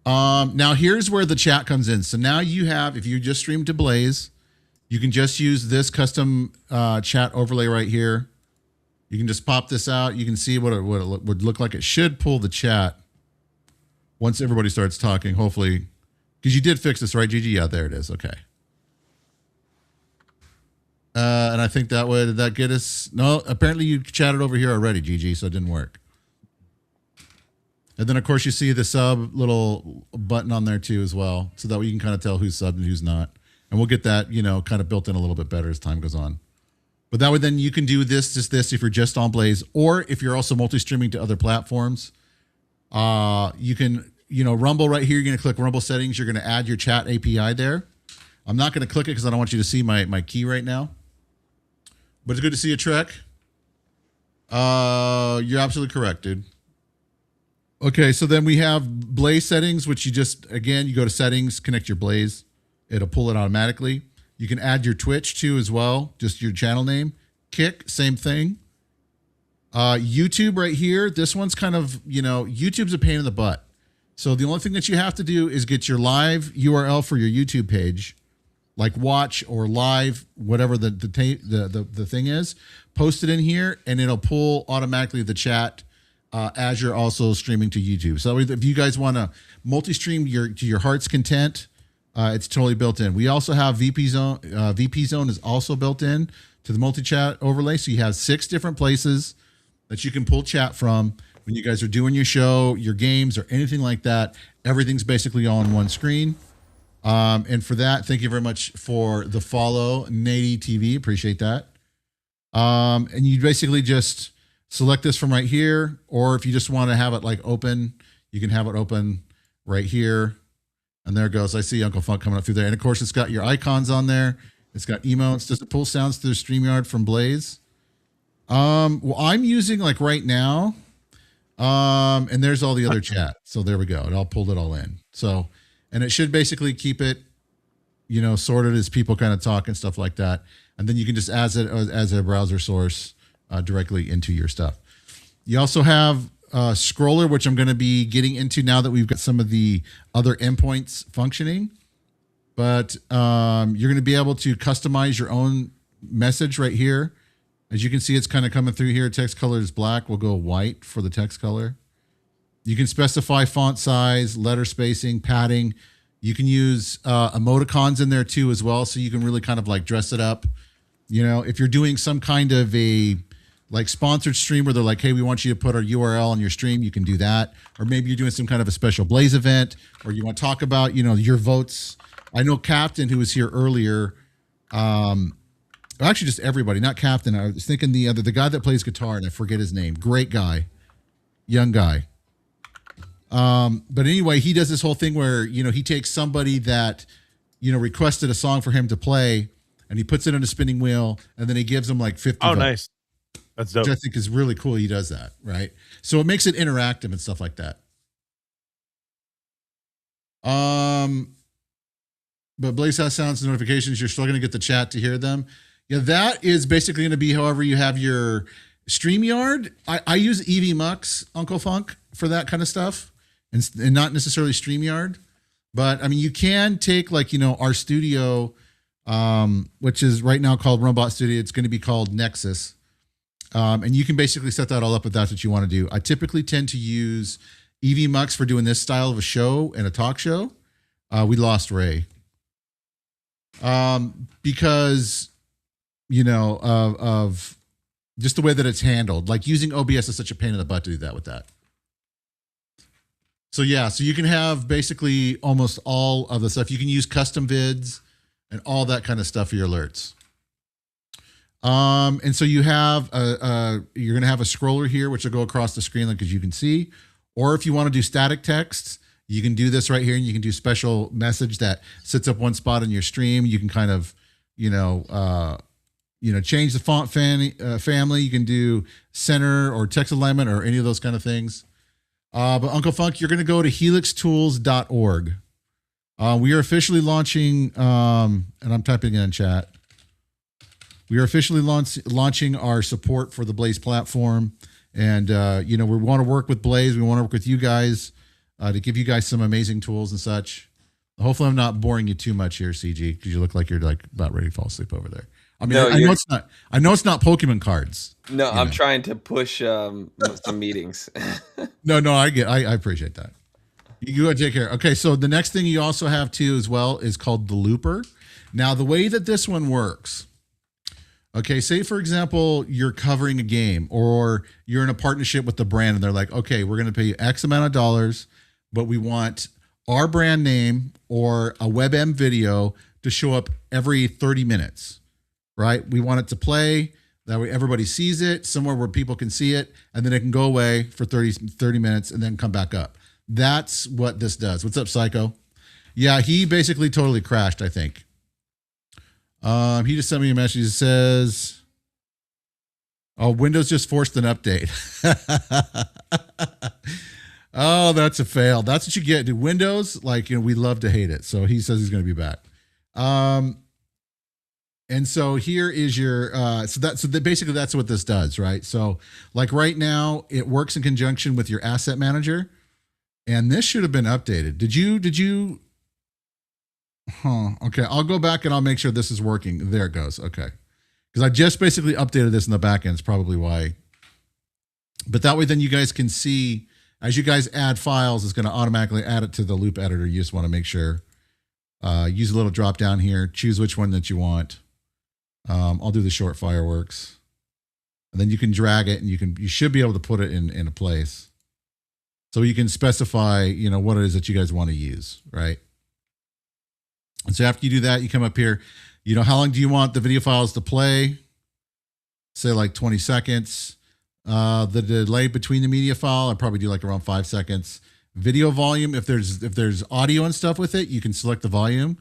Now here's where the chat comes in. So now you have, if you just stream to Blaze, you can just use this custom chat overlay right here. You can just pop this out. You can see what it would look like. It should pull the chat once everybody starts talking, hopefully. Because you did fix this, right, Gigi? Yeah, there it is. Okay. And I think that way, did that get us? No, apparently you chatted over here already, Gigi, so it didn't work. And then, of course, you see the sub little button on there, too, as well. So that way you can kind of tell who's subbed and who's not. And we'll get that, kind of built in a little bit better as time goes on. But that way, then you can do this if you're just on Blaze, or if you're also multi-streaming to other platforms. You can, Rumble right here. You're going to click Rumble settings. You're going to add your chat API there. I'm not going to click it because I don't want you to see my key right now. But it's good to see you, Trek. You're absolutely correct, dude. Okay, so then we have Blaze settings, which you just, again, you go to settings, connect your Blaze. It'll pull it automatically. You can add your Twitch too as well, just your channel name. Kick, same thing. YouTube right here, this one's kind of, YouTube's a pain in the butt. So the only thing that you have to do is get your live URL for your YouTube page, like watch or live, whatever the thing is, post it in here, and it'll pull automatically the chat as you're also streaming to YouTube. So if you guys want to multi-stream to your heart's content, it's totally built in. We also have VP Zone. VP Zone is also built in to the multi-chat overlay. So you have 6 different places that you can pull chat from when you guys are doing your show, your games, or anything like that. Everything's basically all on one screen. And for that, thank you very much for the follow, Nady TV. Appreciate that. And you basically just select this from right here, or if you just want to have it like open, you can have it open right here. And there it goes. I see Uncle Funk coming up through there. And of course, it's got your icons on there. It's got emotes. Does it pull sounds through StreamYard from Blaze? Well, I'm using like right now. And there's all the other chat. So there we go. It all pulled it all in. So, and it should basically keep it, sorted as people kind of talk and stuff like that. And then you can just add it as a browser source directly into your stuff. You also have scroller, which I'm going to be getting into now that we've got some of the other endpoints functioning. But you're going to be able to customize your own message right here. As you can see, it's kind of coming through here. Text color is black. We'll go white for the text color. You can specify font size, letter spacing, padding. You can use emoticons in there too as well. So you can really kind of like dress it up. If you're doing some kind of a like sponsored stream where they're like, hey, we want you to put our URL on your stream, you can do that. Or maybe you're doing some kind of a special Blaze event, or you want to talk about, your votes. I know Captain, who was here earlier, actually just everybody, not Captain. I was thinking the guy that plays guitar, and I forget his name. Great guy, young guy. But anyway, he does this whole thing where, he takes somebody that, requested a song for him to play, and he puts it on a spinning wheel, and then he gives them like 50 votes. Nice. That's dope. Which I think is really cool. He does that, right? So it makes it interactive and stuff like that. But Blaze has sounds and notifications. You're still going to get the chat to hear them. Yeah, that is basically going to be however you have your StreamYard. I use EV Mux, Uncle Funk, for that kind of stuff, and not necessarily StreamYard. But I mean, you can take like, our studio, which is right now called RUM Bot Studio. It's going to be called Nexus. And you can basically set that all up if that's what you want to do. I typically tend to use EV Mux for doing this style of a show and a talk show. We lost Ray. Because, of just the way that it's handled. Like using OBS is such a pain in the butt to do that with that. So yeah, so you can have basically almost all of the stuff. You can use custom vids and all that kind of stuff for your alerts. And so you have you're going to have a scroller here, which will go across the screen, like as you can see. Or if you want to do static text, you can do this right here, and you can do special message that sits up one spot in your stream. You can kind of, change the font family. You can do center or text alignment or any of those kind of things. But Uncle Funk, you're going to go to helixtools.org. We are officially launching, and I'm typing in chat. We are officially launching our support for the Blaze platform. And, we want to work with Blaze. We want to work with you guys to give you guys some amazing tools and such. Hopefully I'm not boring you too much here, CG, because you look like you're like about ready to fall asleep over there. I mean, I know it's not Pokemon cards. No, I'm trying to push some meetings. No, I appreciate that. You go take care. Okay, so the next thing you also have too as well is called the Looper. Now, the way that this one works, okay, say for example, you're covering a game or you're in a partnership with the brand and they're like, okay, we're going to pay you X amount of dollars, but we want our brand name or a WebM video to show up every 30 minutes, right? We want it to play. That way everybody sees it somewhere where people can see it, and then it can go away for 30 minutes and then come back up. That's what this does. What's up, Psycho? Yeah, he basically totally crashed, I think. He just sent me a message that says, Oh, Windows just forced an update. Oh, that's a fail. That's what you get. Dude, Windows, like, we love to hate it. So he says he's going to be back. And so here is your, basically that's what this does, right? So like right now it works in conjunction with your asset manager, and this should have been updated. Did you? Okay. I'll go back and I'll make sure this is working. There it goes. Okay. Because I just basically updated this in the back end. It's probably why. But that way, then you guys can see, as you guys add files, it's going to automatically add it to the loop editor. You just want to make sure. Use a little drop down here. Choose which one that you want. I'll do the short fireworks. And then you can drag it, and you should be able to put it in a place. So you can specify, what it is that you guys want to use, right? And so after you do that, you come up here. How long do you want the video files to play? Say like 20 seconds. The delay between the media file, I'd probably do like around 5 seconds. Video volume, if there's audio and stuff with it, you can select the volume.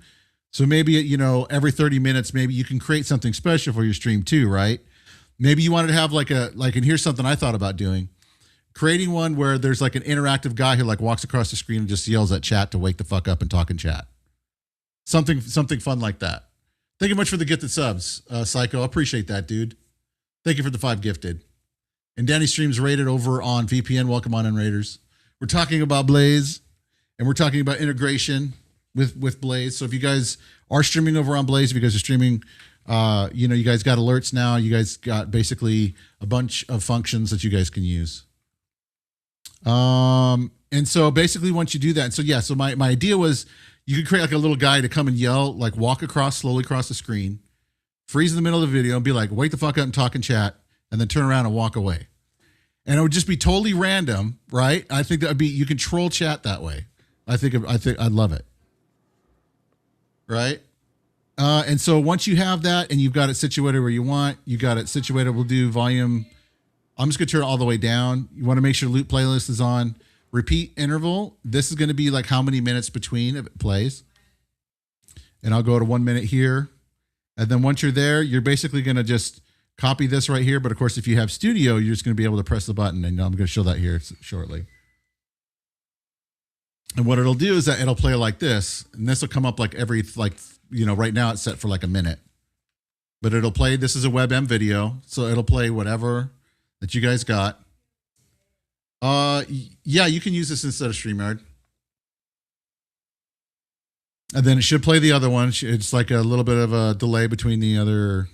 So maybe, every 30 minutes, maybe you can create something special for your stream too, right? Maybe you wanted to have and here's something I thought about doing. Creating one where there's like an interactive guy who like walks across the screen and just yells at chat to wake the fuck up and talk in chat. Something fun like that. Thank you much for the gifted subs, Psycho. I appreciate that, dude. Thank you for the 5 gifted. And Danny streams rated over on VPN. Welcome on in, Raiders. We're talking about Blaze, and we're talking about integration with Blaze. So if you guys are streaming over on Blaze, if you guys are streaming, you guys got alerts now. You guys got basically a bunch of functions that you guys can use. And so basically once you do that, so my idea was you could create like a little guy to come and yell, like walk slowly across the screen, freeze in the middle of the video and be like, wake the fuck up and talk in chat, and then turn around and walk away. And it would just be totally random, right? I think that would be, you control chat that way. I think I'd love it. Right? And so once you have that and you've got it situated where you want, you got it situated, we'll do volume. I'm just going to turn it all the way down. You want to make sure loop playlist is on. Repeat interval. This is going to be like how many minutes between if it plays. And I'll go to 1 minute here. And then once you're there, you're basically going to just copy this right here. But of course, if you have studio, you're just going to be able to press the button. And I'm going to show that here shortly. And what it'll do is that it'll play like this. And this will come up like every, right now it's set for like a minute. But it'll play, this is a WebM video. So it'll play whatever that you guys got. Yeah, you can use this instead of StreamYard. And then it should play the other one. It's like a little bit of a delay between the other,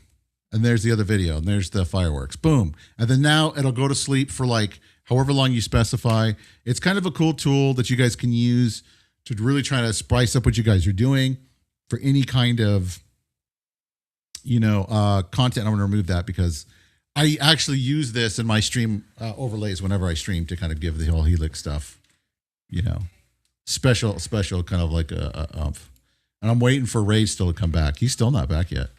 and there's the other video, and there's the fireworks. Boom. And then now it'll go to sleep for like however long you specify. It's kind of a cool tool that you guys can use to really try to spice up what you guys are doing for any kind of, content. I'm going to remove that because I actually use this in my stream overlays whenever I stream to kind of give the whole Helix stuff, special kind of like a umph. And I'm waiting for Ray still to come back. He's still not back yet.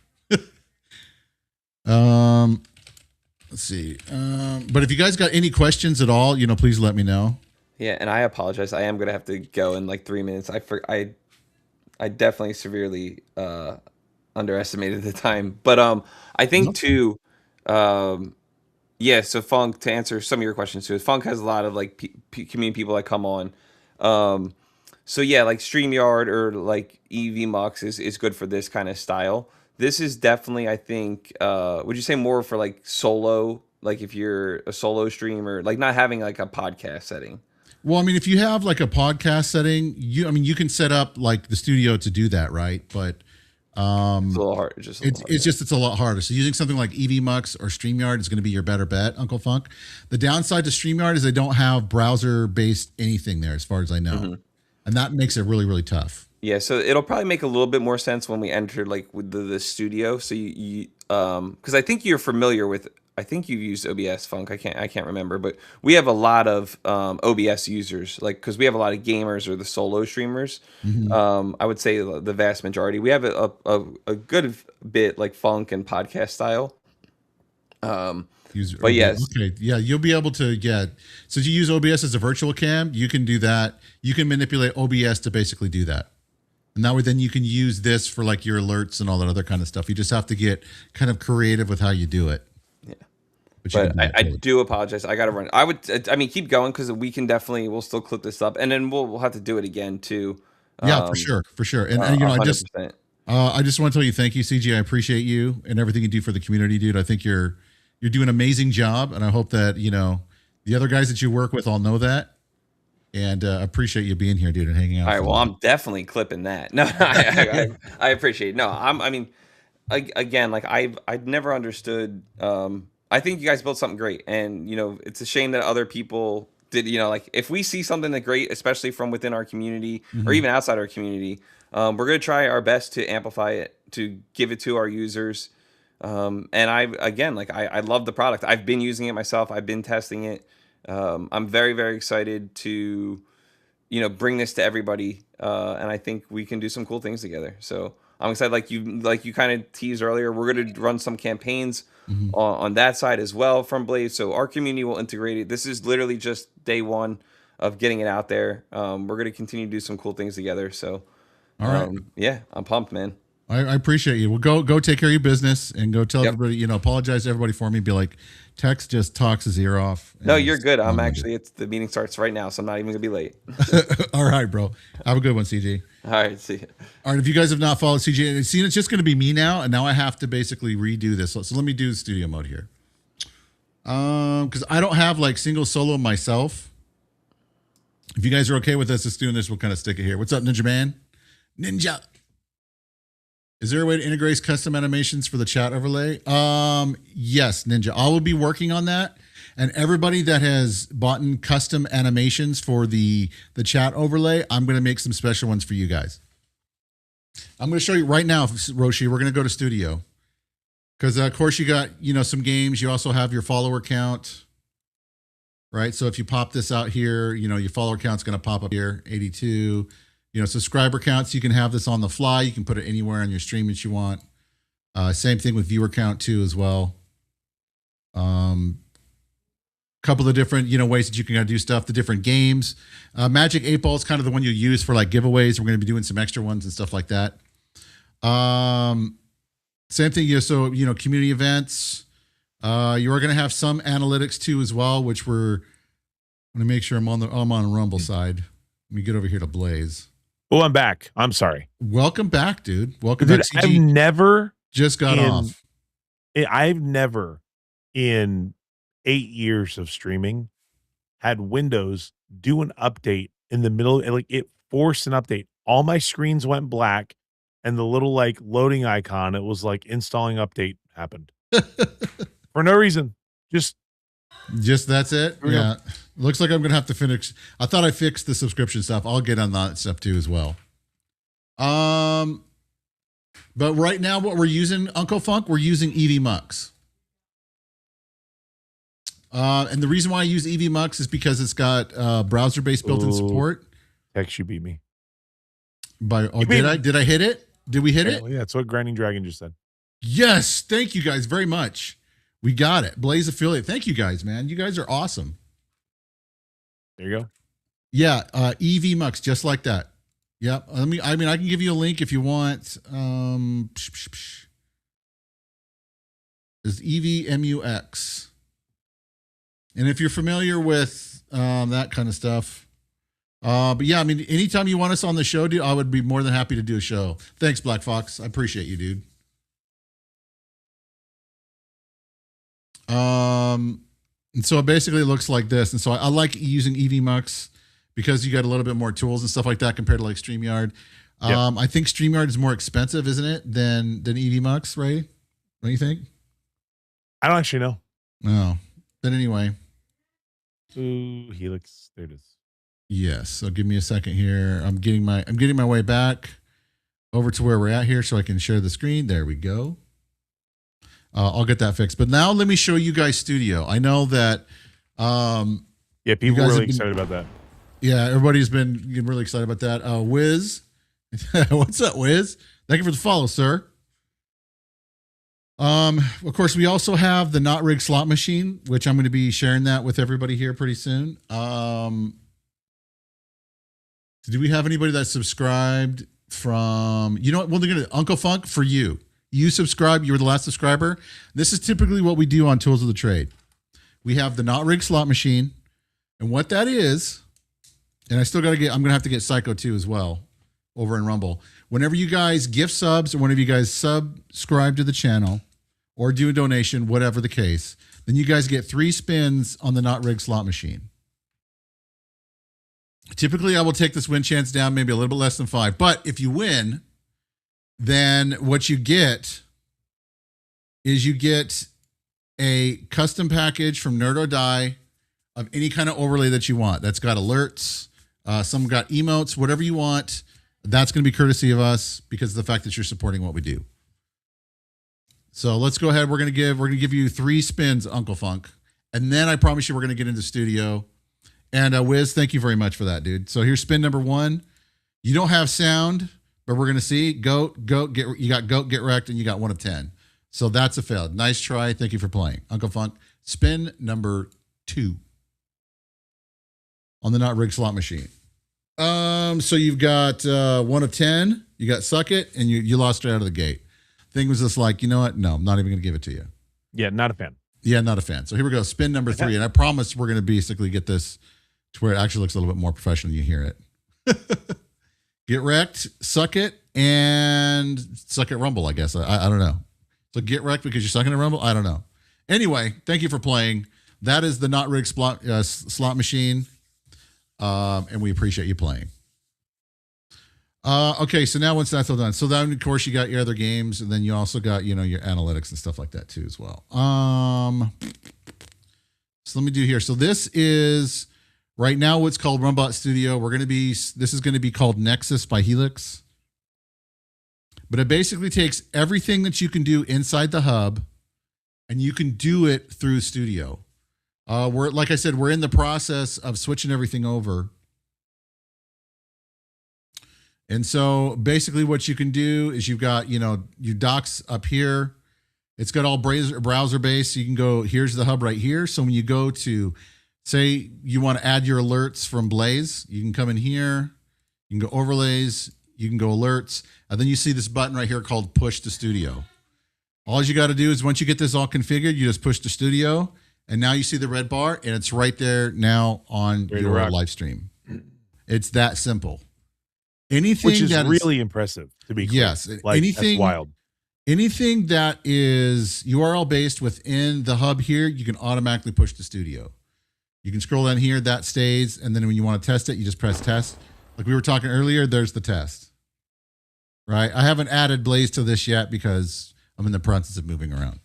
Let's see. But if you guys got any questions at all, please let me know. Yeah, and I apologize. I am gonna have to go in like 3 minutes. I definitely severely underestimated the time, but I think too. Yeah, so Funk, to answer some of your questions too, Funk has a lot of like community people that come on. So yeah, like StreamYard or like EV Mux is good for this kind of style. This is definitely, I think, would you say more for like solo, like if you're a solo streamer, like not having like a podcast setting? Well, I mean, if you have like a podcast setting, you can set up like the studio to do that, right? But it's a little hard. It's a lot harder. So using something like EV Mux or StreamYard is going to be your better bet, Uncle Funk. The downside to StreamYard is they don't have browser-based anything there, as far as I know. Mm-hmm. And that makes it really, really tough. Yeah, so it'll probably make a little bit more sense when we enter like with the studio. So you because I think you're familiar with, I think you've used OBS, Funk. I can't remember, but we have a lot of OBS users, like because we have a lot of gamers or the solo streamers. Mm-hmm. I would say the vast majority. We have a good bit like Funk and podcast style. But yes, okay, yeah, you'll be able to get. So you use OBS as a virtual cam, you can do that. You can manipulate OBS to basically do that. And that way, then you can use this for like your alerts and all that other kind of stuff. You just have to get kind of creative with how you do it. Yeah. But I do apologize. I got to run. I mean, keep going because we can definitely, we'll still clip this up and then we'll have to do it again too. Yeah, for sure. And you know, 100%. I just want to tell you, thank you, CG. I appreciate you and everything you do for the community, dude. I think you're doing an amazing job. And I hope that, you know, the other guys that you work with all know that. And appreciate you being here, dude, and hanging out. All right. Well, I'm definitely clipping that. No, I appreciate it. No, I mean, again, like I've never understood. I think you guys built something great, and you know, it's a shame that other people did. You know, like if we see something that great, especially from within our community or even outside our community, we're gonna try our best to amplify it, to give it to our users. And I love the product. I've been using it myself. I've been testing it. I'm very, very excited to, you know, bring this to everybody. And I think we can do some cool things together. So I'm excited. Like you kind of teased earlier, we're going to run some campaigns on that side as well from Blaze. So our community will integrate it. This is literally just day one of getting it out there. We're going to continue to do some cool things together. So, all right. Yeah, I'm pumped, man. I appreciate you. Well, go take care of your business and go tell everybody, you know, apologize to everybody for me. Be like, Tex just talks his ear off. No, you're good. I'm actually, the meeting starts right now, so I'm not even gonna be late. All right, bro. Have a good one, CJ. All right, see you. All right, if you guys have not followed CJ, it's just gonna be me now, and now I have to basically redo this. So let me do the studio mode here. Because I don't have like single solo myself. If you guys are okay with us just doing this, we'll kind of stick it here. What's up, Ninja Man? Ninja. Is there a way to integrate custom animations for the chat overlay? Yes, Ninja. I will be working on that. And everybody that has bought in custom animations for the chat overlay, I'm going to make some special ones for you guys. I'm going to show you right now, Roshi. We're going to go to studio. Because, of course, you got, you know, some games. You also have your follower count. Right? So if you pop this out here, you know, your follower count's going to pop up here, 82. You know, subscriber counts, you can have this on the fly. You can put it anywhere on your stream that you want. Same thing with viewer count too as well. Couple of different, you know, ways that you can do stuff, the different games. Magic 8 Ball is kind of the one you use for like giveaways. We're going to be doing some extra ones and stuff like that. Same thing, so, you know, community events. You are going to have some analytics too as well, which we're going to make sure I'm on Rumble side. Let me get over here to Blaze. Oh, I'm back. I'm sorry. Welcome back, dude. Welcome back. CG. I've never just got off. I've never in 8 years of streaming had Windows do an update in the middle. Like it forced an update. All my screens went black and the little like loading icon, it was like installing update happened for no reason. Just that's it. Yeah. Looks like I'm going to have to finish. I thought I fixed the subscription stuff. I'll get on that stuff too as well. But right now what we're using, Uncle Funk, we're using EV Mux. And the reason why I use EV Mux is because it's got browser-based built-in support. Hex, you beat me. Did I hit it? Did we hit it? Yeah, that's what Grinding Dragon just said. Yes. Thank you guys very much. We got it. Blaze affiliate. Thank you guys, man. You guys are awesome. There you go. Yeah, EV Mux, just like that. Yep. I mean, I can give you a link if you want. Is EVMUX. And if you're familiar with that kind of stuff. But yeah, I mean, anytime you want us on the show, dude, I would be more than happy to do a show. Thanks, Black Fox. I appreciate you, dude. And so it basically looks like this. And so I like using EV Mux because you got a little bit more tools and stuff like that compared to like StreamYard. I think StreamYard is more expensive, isn't it, than EV Mux, right? What do you think? I don't actually know. No. But anyway. Ooh, Helix. There it is. Yes. So give me a second here. I'm getting my way back over to where we're at here so I can share the screen. There we go. I'll get that fixed. But now let me show you guys Studio. I know that. People are really excited about that. Yeah, everybody's been getting really excited about that. Wiz, what's up, Wiz? Thank you for the follow, sir. Of course, we also have the Not Rig slot machine, which I'm going to be sharing that with everybody here pretty soon. Do we have anybody that's subscribed from? You know what? Well, they're gonna Uncle Funk for you. You subscribe. You were the last subscriber. This is typically what we do on Tools of the Trade. we have the not rigged slot machine. And what that is, and I still got to I'm going to have to get Psycho 2 as well over in Rumble. Whenever you guys gift subs or whenever you guys subscribe to the channel or do a donation, whatever the case, then you guys get 3 spins on the not rigged slot machine. Typically, I will take this win chance down maybe a little bit less than 5. But if you win, then what you get is you get a custom package from Nerd or Die of any kind of overlay that you want. That's got alerts, some got emotes, whatever you want. That's going to be courtesy of us because of the fact that you're supporting what we do. So let's go ahead. We're going to give you 3 spins, Uncle Funk, and then I promise you we're going to get into studio. And Wiz, thank you very much for that, dude. So here's spin number 1. You don't have sound, but we're going to see goat, you got goat, get wrecked, and you got 1 of 10. So that's a fail. Nice try. Thank you for playing, Uncle Funk. Spin number 2 on the not rigged slot machine. So you've got 1 of 10. You got suck it, and you lost right out of the gate. Thing was just like, you know what? No, I'm not even going to give it to you. Yeah, not a fan. Yeah, not a fan. So here we go. Spin number 3, and I promise we're going to basically get this to where it actually looks a little bit more professional. You hear it. Get wrecked, suck it, and suck it Rumble, I guess. I don't know. So get wrecked because you're sucking at Rumble? I don't know. Anyway, thank you for playing. That is the not rigged slot machine. And we appreciate you playing. Okay, so now once that's all done, so then of course you got your other games, and then you also got your analytics and stuff like that too as well. So let me do here. So this is right now what's called RUM Bot Studio. This is going to be called Nexus by Helix, but it basically takes everything that you can do inside the hub, and you can do it through Studio. Like I said, we're in the process of switching everything over. And so basically what you can do is you've got, your docs up here. It's got all browser based. So you can go, here's the hub right here. So when you go to, say you want to add your alerts from Blaze, you can come in here, you can go overlays, you can go alerts, and then you see this button right here called push to studio. All you got to do is once you get this all configured, you just push to studio, and now you see the red bar, and it's right there now on your live stream. It's that simple. Anything which is really impressive to be clear. Yes, that's wild. Anything that is URL based within the hub here, you can automatically push to studio. You can scroll down here, that stays, and then when you want to test it, you just press test. Like we were talking earlier, there's the test. Right? I haven't added Blaze to this yet because I'm in the process of moving around.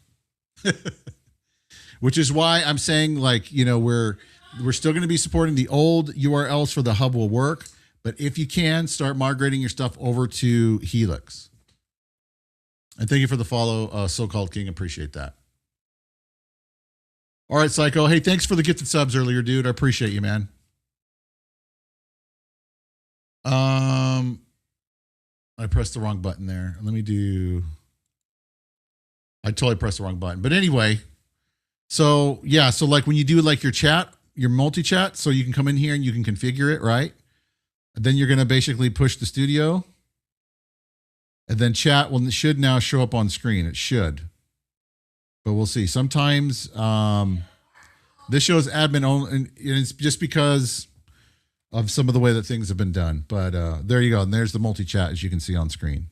Which is why I'm saying, like, we're still going to be supporting the old URLs for the hub will work. But if you can, start migrating your stuff over to Helix. And thank you for the follow, So-Called King. Appreciate that. All right, Psycho. Hey, thanks for the gifted subs earlier, dude. I appreciate you, man. I pressed the wrong button there. Let me do... I totally pressed the wrong button. But anyway, so yeah, so like when you do like your chat, your multi-chat, so you can come in here and you can configure it, right? And then you're going to basically push the studio. And then chat should now show up on screen. It should. But we'll see. Sometimes this shows admin only, and it's just because of some of the way that things have been done. But there you go. And there's the multi-chat, as you can see on screen.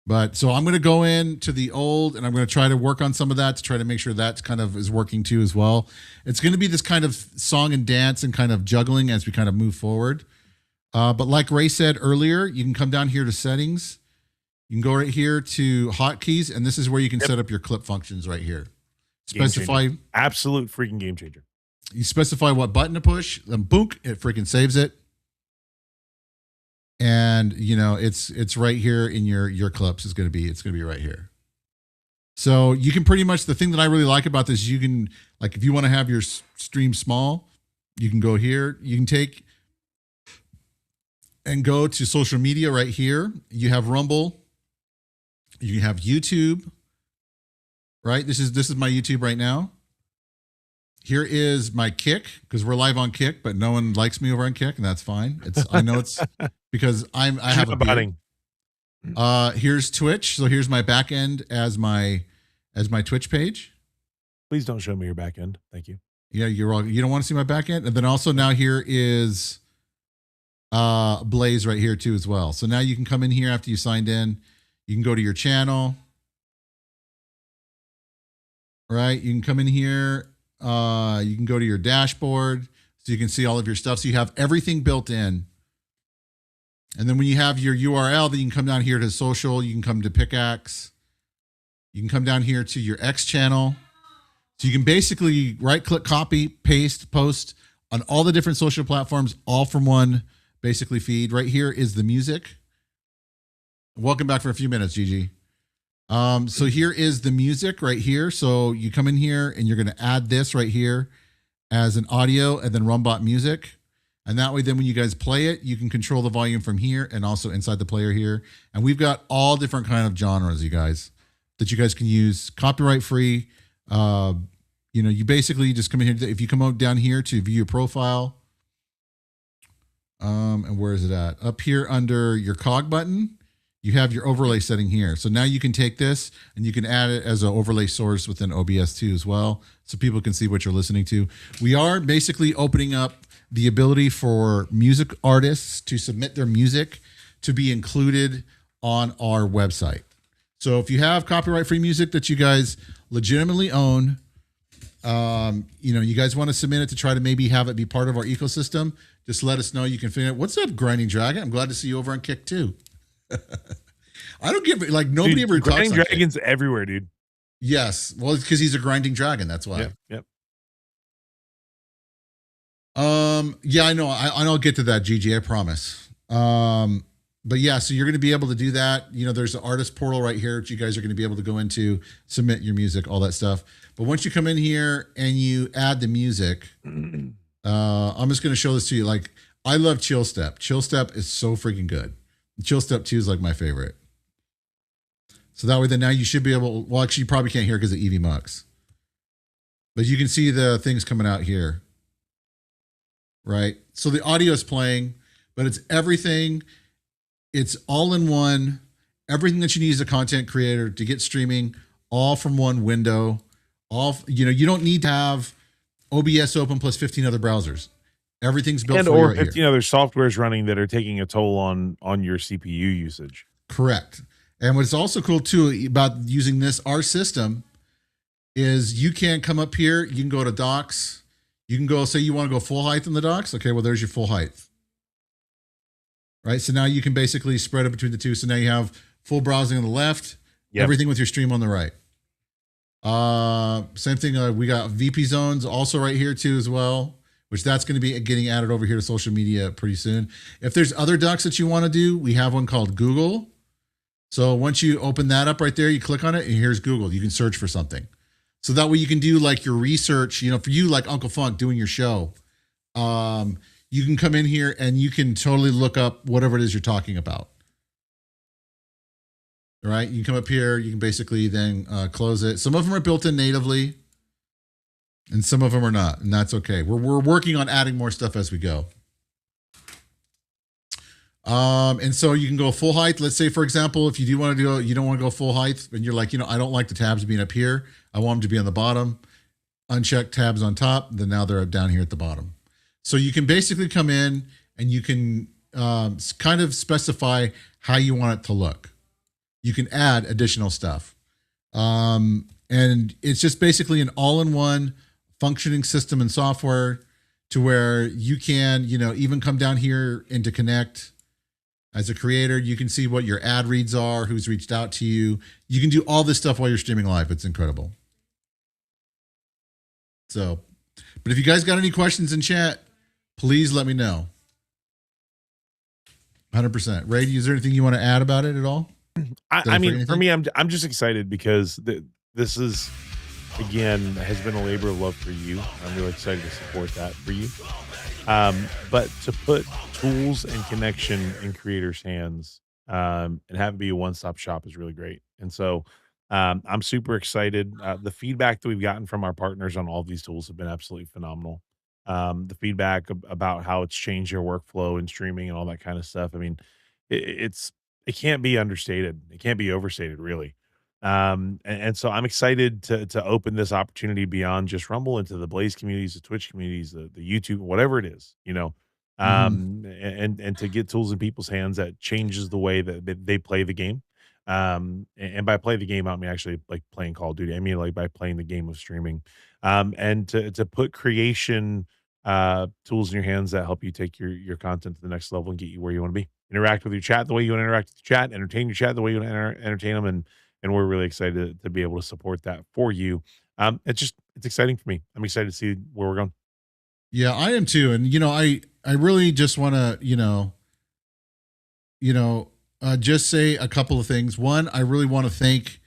But so I'm going to go into the old, and I'm going to try to work on some of that to try to make sure that kind of is working too as well. It's going to be this kind of song and dance and kind of juggling as we kind of move forward. But like Ray said earlier, you can come down here to settings. You can go right here to hotkeys, and this is where you can set up your clip functions right here. Specify absolute freaking game changer. You specify what button to push, then boom, it freaking saves it. And it's right here in your clips. It's gonna be right here. So you can pretty much, the thing that I really like about this, you can, like, if you want to have your stream small, you can go here. You can take and go to social media right here. You have Rumble. You have YouTube. Right. This is my YouTube right now. Here is my Kick, because we're live on Kick, but no one likes me over on Kick, and that's fine. I know it's because I have a beard. Here's Twitch. So here's my back end as my as my Twitch page. Please don't show me your back end. Thank you. Yeah, you're all, you don't want to see my back end. And then also now here is Blaze right here too as well. So now you can come in here after you signed in. You can go to your channel. Right? You can come in here. You can go to your dashboard so you can see all of your stuff. So you have everything built in. And then when you have your URL, then you can come down here to social. You can come to Pickaxe. You can come down here to your X channel. So you can basically right click, copy, paste, post on all the different social platforms, all from one basically feed. Right here is the music. Welcome back for a few minutes, Gigi. So here is the music right here. So you come in here and you're going to add this right here as an audio and then RUM Bot music. And that way, then when you guys play it, you can control the volume from here and also inside the player here. And we've got all different kind of genres, you guys, that you guys can use copyright free. You know, you basically just come in here. If you come out down here to view your profile, and where is it at? Up here under your cog button, you have your overlay setting here. So now you can take this and you can add it as an overlay source within OBS too as well, so people can see what you're listening to. We are basically opening up the ability for music artists to submit their music to be included on our website. So if you have copyright free music that you guys legitimately own, you know, you guys want to submit it to try to maybe have it be part of our ecosystem, just let us know. You can figure out, what's up, Grinding Dragon? I'm glad to see you over on Kick too. I don't give it, like, nobody ever talks. Grinding Dragon's everywhere, dude. Yes. Well, it's because he's a grinding dragon. That's why. Yep. Yeah, I know. I'll get to that, GG. I promise. But yeah, so you're going to be able to do that. You know, there's the artist portal right here that you guys are going to be able to go into, submit your music, all that stuff. But once you come in here and you add the music, I'm just going to show this to you. Like, I love Chill Step. Chill Step is so freaking good. Chill Step 2 is like my favorite. So that way, then now you should be able, well, actually, you probably can't hear because of EV Mux. But you can see the things coming out here. Right? So the audio is playing, but it's everything. It's all in one. Everything that you need as a content creator to get streaming, all from one window. All, you know, you don't need to have OBS open plus 15 other browsers. Everything's built for you right 15 other softwares running that are taking a toll on your CPU usage. Correct. And what's also cool too about using this, our system, is you can come up here, you can go to docs, you can go, say you want to go full height in the docs. Okay, well, there's your full height. Right, so now you can basically spread it between the two. So now you have full browsing on the left, everything with your stream on the right. Same thing, we got VP zones also right here too as well, which that's going to be getting added over here to social media pretty soon. If there's other docs that you want to do, we have one called Google. So once you open that up right there, you click on it and here's Google. You can search for something. So that way you can do like your research, you know, for you like Uncle Funk doing your show. You can come in here and you can totally look up whatever it is you're talking about. All right. You can come up here. You can basically then close it. Some of them are built in natively and some of them are not. And that's okay. We're working on adding more stuff as we go. And so you can go full height. Let's say, for example, if you do want to do, you don't want to go full height and you're like, you know, I don't like the tabs being up here. I want them to be on the bottom. Uncheck tabs on top. Then now they're down here at the bottom. So you can basically come in and you can kind of specify how you want it to look. You can add additional stuff. And it's just basically an all-in-one functioning system and software to where you can, you know, even come down here into Connect. As a creator, you can see what your ad reads are, who's reached out to you. You can do all this stuff while you're streaming live. It's incredible. So, but if you guys got any questions in chat, please let me know. 100%. Ray, is there anything you want to add about it at all? I mean, for me, I'm just excited because this is, again, has been a labor of love for you. I'm really excited to support that for you. But to put tools and connection in creators' hands and have it be a one-stop shop is really great. And so I'm super excited. The feedback that we've gotten from our partners on all of these tools have been absolutely phenomenal. The feedback about how it's changed your workflow and streaming and all that kind of stuff. I mean, it can't be understated. It can't be overstated, really. And so I'm excited to open this opportunity beyond just Rumble into the Blaze communities, the Twitch communities, the YouTube, whatever it is, and to get tools in people's hands that changes the way that they play the game. And by play the game, I mean actually like playing Call of Duty. I mean like by playing the game of streaming. And to put creation tools in your hands that help you take your content to the next level and get you where you want to be. Interact with your chat the way you want to interact with your chat, entertain your chat the way you want to entertain them, and we're really excited to be able to support that for you. It's exciting for me. I'm excited to see where we're going. Yeah, I am too. And I really just want to just say a couple of things. One, I really want to thank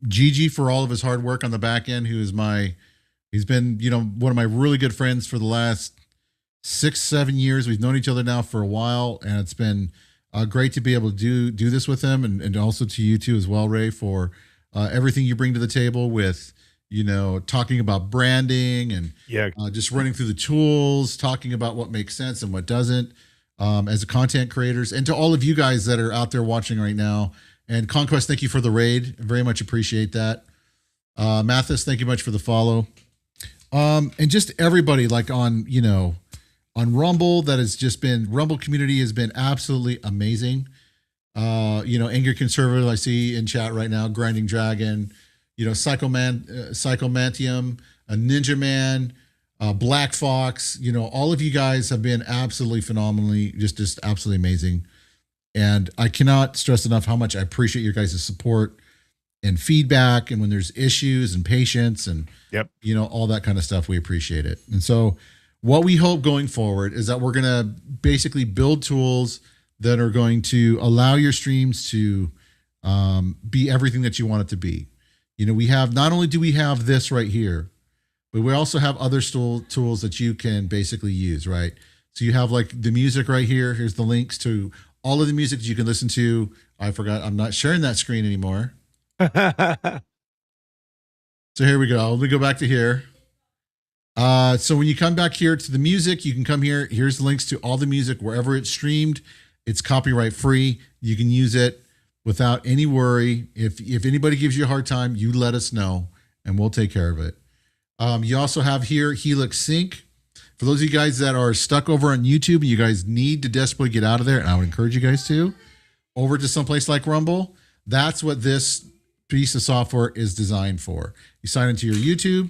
Gigi for all of his hard work on the back end. He's been one of my really good friends for the last 6-7 years. We've known each other now for a while, and it's been great to be able to do this with him, and also to you too as well, Ray, for everything you bring to the table with talking about branding and just running through the tools, talking about what makes sense and what doesn't, as content creators, and to all of you guys that are out there watching right now. And Conquest, thank you for the raid. I very much appreciate that. Mathis, thank you much for the follow. And just everybody on Rumble, that has just been, Rumble community has been absolutely amazing. Angry Conservative, I see in chat right now, Grinding Dragon, Psychomantium, Ninja Man, Black Fox, all of you guys have been absolutely phenomenally, just absolutely amazing. And I cannot stress enough how much I appreciate your guys' support and feedback. And when there's issues and patience and, all that kind of stuff, we appreciate it. And so what we hope going forward is that we're going to basically build tools that are going to allow your streams to be everything that you want it to be. We have, not only do we have this right here, but we also have other tools that you can basically use, right? So you have like the music right here. Here's the links to all of the music that you can listen to. I forgot, I'm not sharing that screen anymore. So here we go. Let me go back to here. So when you come back here to the music, you can come here. Here's the links to all the music wherever it's streamed. It's copyright free. You can use it without any worry. If anybody gives you a hard time, you let us know and we'll take care of it. You also have here Helix Sync. For those of you guys that are stuck over on YouTube and you guys need to desperately get out of there, and I would encourage you guys to, over to someplace like Rumble. That's what this piece of software is designed for. You sign into your YouTube,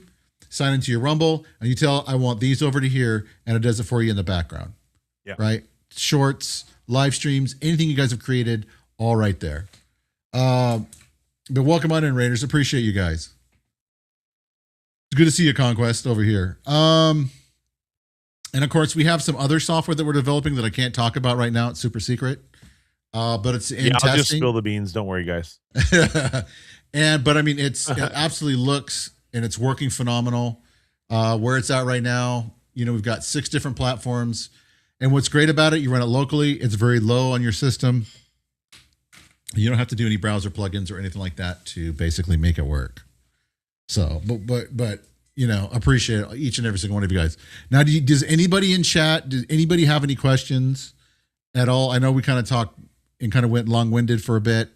sign into your Rumble, and you tell, I want these over to here, and it does it for you in the background. Yeah. Right? Shorts, live streams, anything you guys have created, all right there. But welcome on in, Raiders. Appreciate you guys. It's good to see you, Conquest, over here. And of course, we have some other software that we're developing that I can't talk about right now. It's super secret. But it's in testing. I'll just spill the beans. Don't worry, guys. But I mean, it absolutely looks, and it's working phenomenal. Where it's at right now, we've got 6 different platforms. And what's great about it, you run it locally. It's very low on your system. You don't have to do any browser plugins or anything like that to basically make it work. So, but appreciate each and every single one of you guys. Now, does anybody in chat, does anybody have any questions at all? I know we kind of talked and kind of went long-winded for a bit.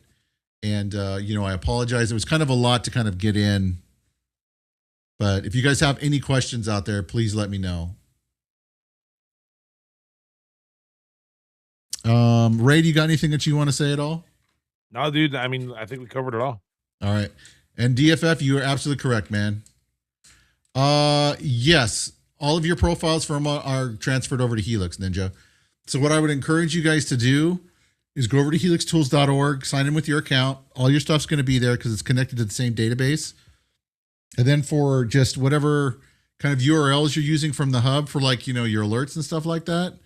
And, I apologize. It was kind of a lot to kind of get in. But if you guys have any questions out there, please let me know. Ray, do you got anything that you want to say at all? No, dude. I mean, I think we covered it all. All right. And DFF, you are absolutely correct, man. Yes. All of your profiles are transferred over to Helix, Ninja. So what I would encourage you guys to do is go over to helixtools.org, sign in with your account. All your stuff's going to be there because it's connected to the same database. And then for just whatever kind of URLs you're using from the hub for your alerts and stuff like that,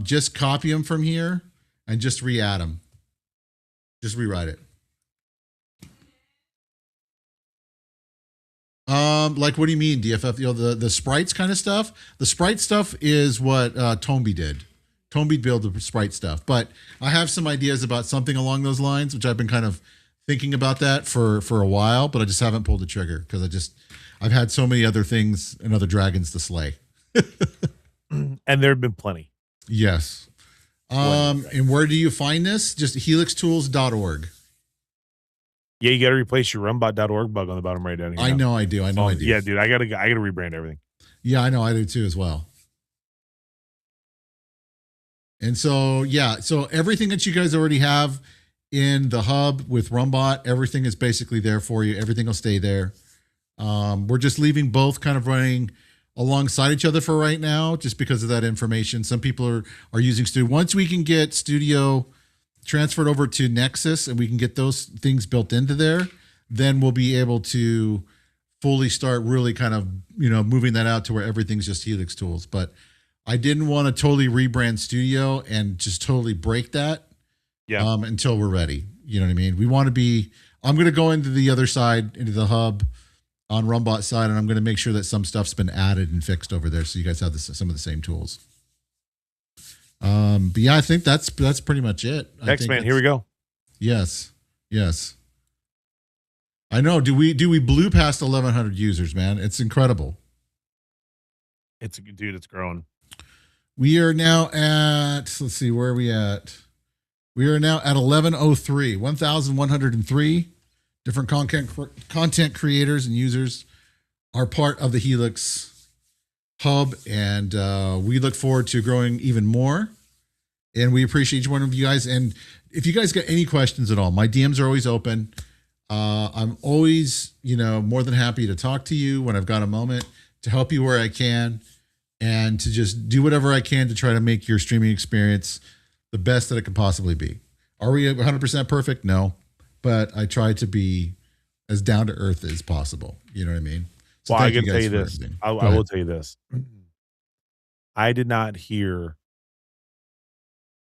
just copy them from here and just re-add them. Just rewrite it. What do you mean, DFF? The sprites kind of stuff? The sprite stuff is what Tomby did. Tomby built the sprite stuff. But I have some ideas about something along those lines, which I've been kind of thinking about that for a while, but I just haven't pulled the trigger because I've had so many other things and other dragons to slay. And there have been plenty. Yes. And where do you find this? Just helixtools.org. Yeah, you got to replace your rumbot.org bug on the bottom right down here. I know I do. I know I do. Yeah, dude, I gotta rebrand everything. Yeah, I know I do too as well. And so, yeah, so everything that you guys already have in the hub with RUMBot, everything is basically there for you. Everything will stay there. We're just leaving both kind of running alongside each other for right now, just because of that information. Some people are using Studio. Once we can get Studio transferred over to Nexus and we can get those things built into there, then we'll be able to fully start really kind of, moving that out to where everything's just Helix tools. But I didn't want to totally rebrand Studio and just totally break that until we're ready. You know what I mean? We want to be, I'm going to go into the other side, into the hub on RUMBot side, and I'm going to make sure that some stuff's been added and fixed over there so you guys have some of the same tools. But yeah, I think that's pretty much it. X-Man, here we go. Yes. I know. Do we blew past 1,100 users, man? It's incredible. It's growing. We are now at, let's see, where are we at? We are now at 1,103 different content creators and users are part of the Helix hub, and we look forward to growing even more. And we appreciate each one of you guys. And if you guys got any questions at all, my DMs are always open. I'm always, more than happy to talk to you when I've got a moment, to help you where I can, and to just do whatever I can to try to make your streaming experience the best that it can possibly be. Are we 100% perfect? No, but I try to be as down to earth as possible. You know what I mean? So well, I can tell you this. I will tell you this. I did not hear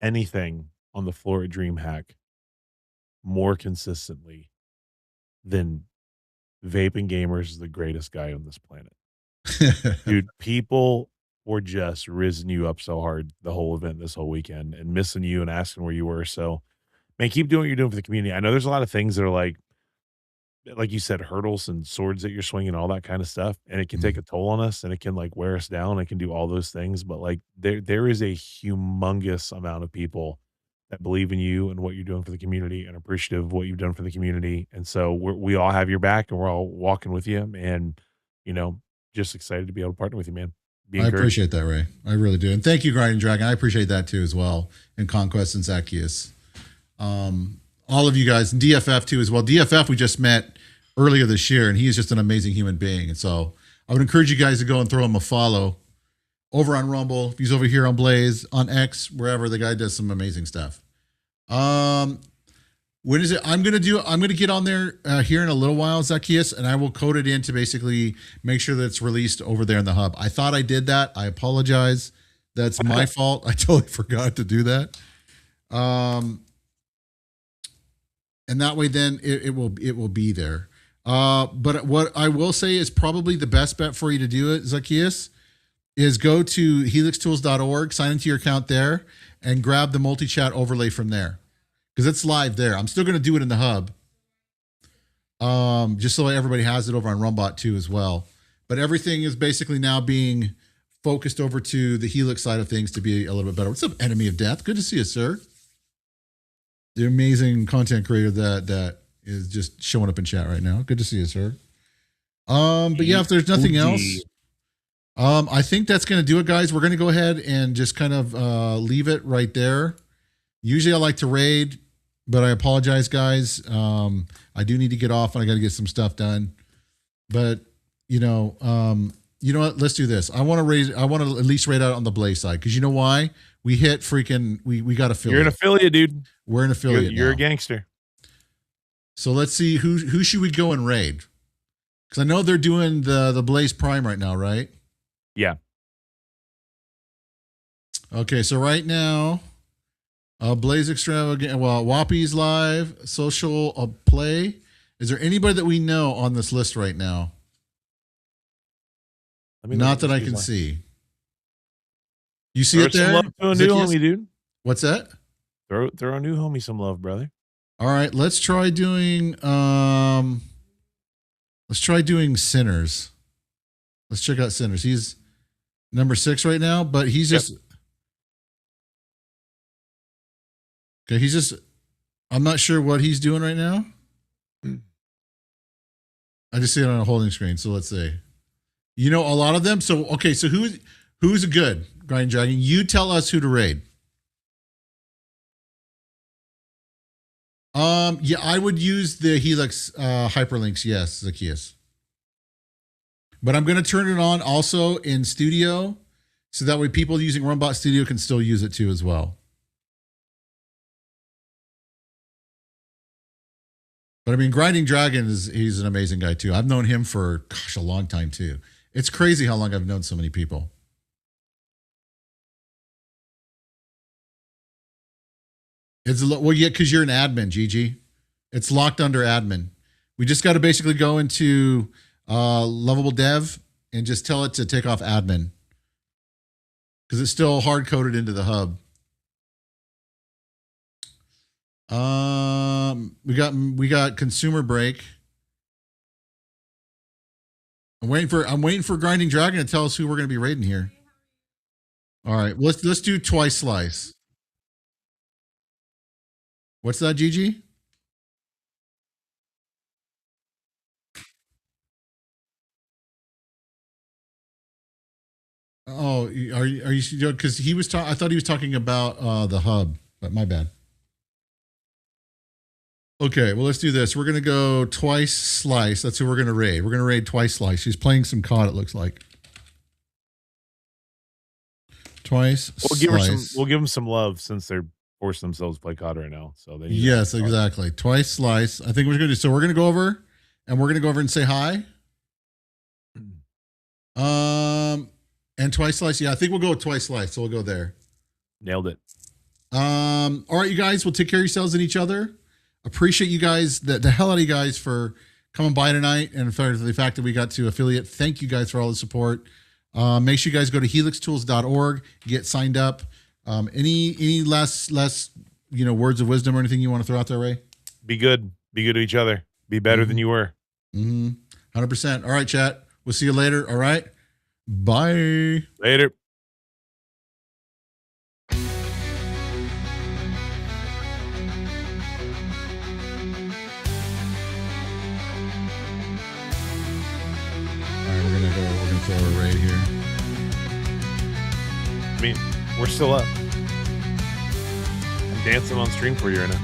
anything on the floor at DreamHack more consistently than Vaping Gamers is the greatest guy on this planet. Dude, people were just rizzing you up so hard the whole event this whole weekend and missing you and asking where you were. So, man, keep doing what you're doing for the community. I know there's a lot of things that are like you said, hurdles and swords that you're swinging, all that kind of stuff, and it can take a toll on us, and it can like wear us down. It can do all those things, but like there is a humongous amount of people that believe in you and what you're doing for the community and appreciative of what you've done for the community. And so we all have your back, and we're all walking with you, and just excited to be able to partner with you, man. I appreciate that, Ray. I really do. And thank you, Grinding Dragon. I appreciate that too as well. And Conquest and Zacchaeus. All of you guys, and DFF too as well. DFF we just met earlier this year, and he is just an amazing human being. And so I would encourage you guys to go and throw him a follow over on Rumble. If he's over here on Blaze, on X, wherever, the guy does some amazing stuff. When is it? I'm gonna get on there here in a little while, Zacchaeus, and I will code it in to basically make sure that it's released over there in the hub. I thought I did that. I apologize. That's my fault. I totally forgot to do that. And that way, then it will be there. But what I will say is probably the best bet for you to do it, Zacchaeus, is go to helixtools.org, sign into your account there, and grab the multi-chat overlay from there. Because it's live there. I'm still going to do it in the hub. Just so everybody has it over on RUMBot too as well. But everything is basically now being focused over to the Helix side of things to be a little bit better. What's up, Enemy of Death? Good to see you, sir. The amazing content creator that is just showing up in chat right now. Good to see you, sir. But yeah, if there's nothing else, I think that's going to do it, guys. We're going to go ahead and just kind of leave it right there. Usually I like to raid, but I apologize, guys. I do need to get off and I got to get some stuff done. But you know what? Let's do this. I want to at least raid out on the Blaze side, because you know why? We hit freaking. We got affiliate. You're an affiliate, dude. We're an affiliate. You're a gangster. So let's see who should we go and raid? Because I know they're doing the Blaze Prime right now, right? Yeah. Okay, so right now. Blaze Extravagant, well, Whoppy's live, social play. Is there anybody that we know on this list right now? Not that I can see. You see it there? Love to a new homie, dude. What's that? Throw a new homie some love, brother. All right, let's try doing Sinners. Let's check out Sinners. He's number 6 right now, but he's just okay, I'm not sure what he's doing right now. I just see it on a holding screen. So let's see. You know a lot of them. So okay. So who's a good Grinding Dragon? You tell us who to raid. Yeah, I would use the Helix hyperlinks. Yes, Zacchaeus. But I'm going to turn it on also in Studio, so that way people using RUM Bot Studio can still use it too as well. But I mean, Grinding Dragon he's an amazing guy too. I've known him for a long time too. It's crazy how long I've known so many people. It's well, yeah, because you're an admin, Gigi. It's locked under admin. We just got to basically go into Lovable Dev and just tell it to take off admin, because it's still hard coded into the hub. We got consumer break. I'm waiting for Grinding Dragon to tell us who we're going to be raiding here. All right, let's do twice slice. What's that, Gigi? Oh, are you? Because he was talking. I thought he was talking about the hub, but my bad. Okay, well, let's do this. We're gonna go twice slice. That's who we're gonna raid. We're gonna raid twice slice. She's playing some COD. It looks like. Twice. We'll give them some love, since they're forcing themselves to play COD right now. So they yes, exactly. Twice slice. I think we're gonna do. So we're gonna go over, and say hi. And twice slice. Yeah, I think we'll go with twice slice. So we'll go there. Nailed it. All right, you guys. We'll take care of yourselves and each other. Appreciate you guys, the hell out of you guys, for coming by tonight, and for the fact that we got to affiliate. Thank you guys for all the support. Make sure you guys go to helixtools.org, get signed up. Any last words of wisdom or anything you want to throw out there, Ray? Be good to each other. Be better than you were. 100%. All right, chat. We'll see you later. All right. Bye. Later. We're gonna throw a raid here. I mean, we're still up. I'm dancing on stream for you right now.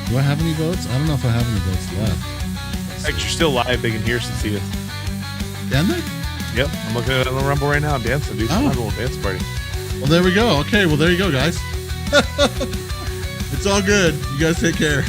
Do I have any votes? I don't know if I have any votes left. Actually, you're still live. They can hear us and see us. Can they? Yep. I'm looking at the Rumble right now. I'm dancing. Do some little dance party. Well, there we go. Okay. Well, there you go, guys. It's all good. You guys take care.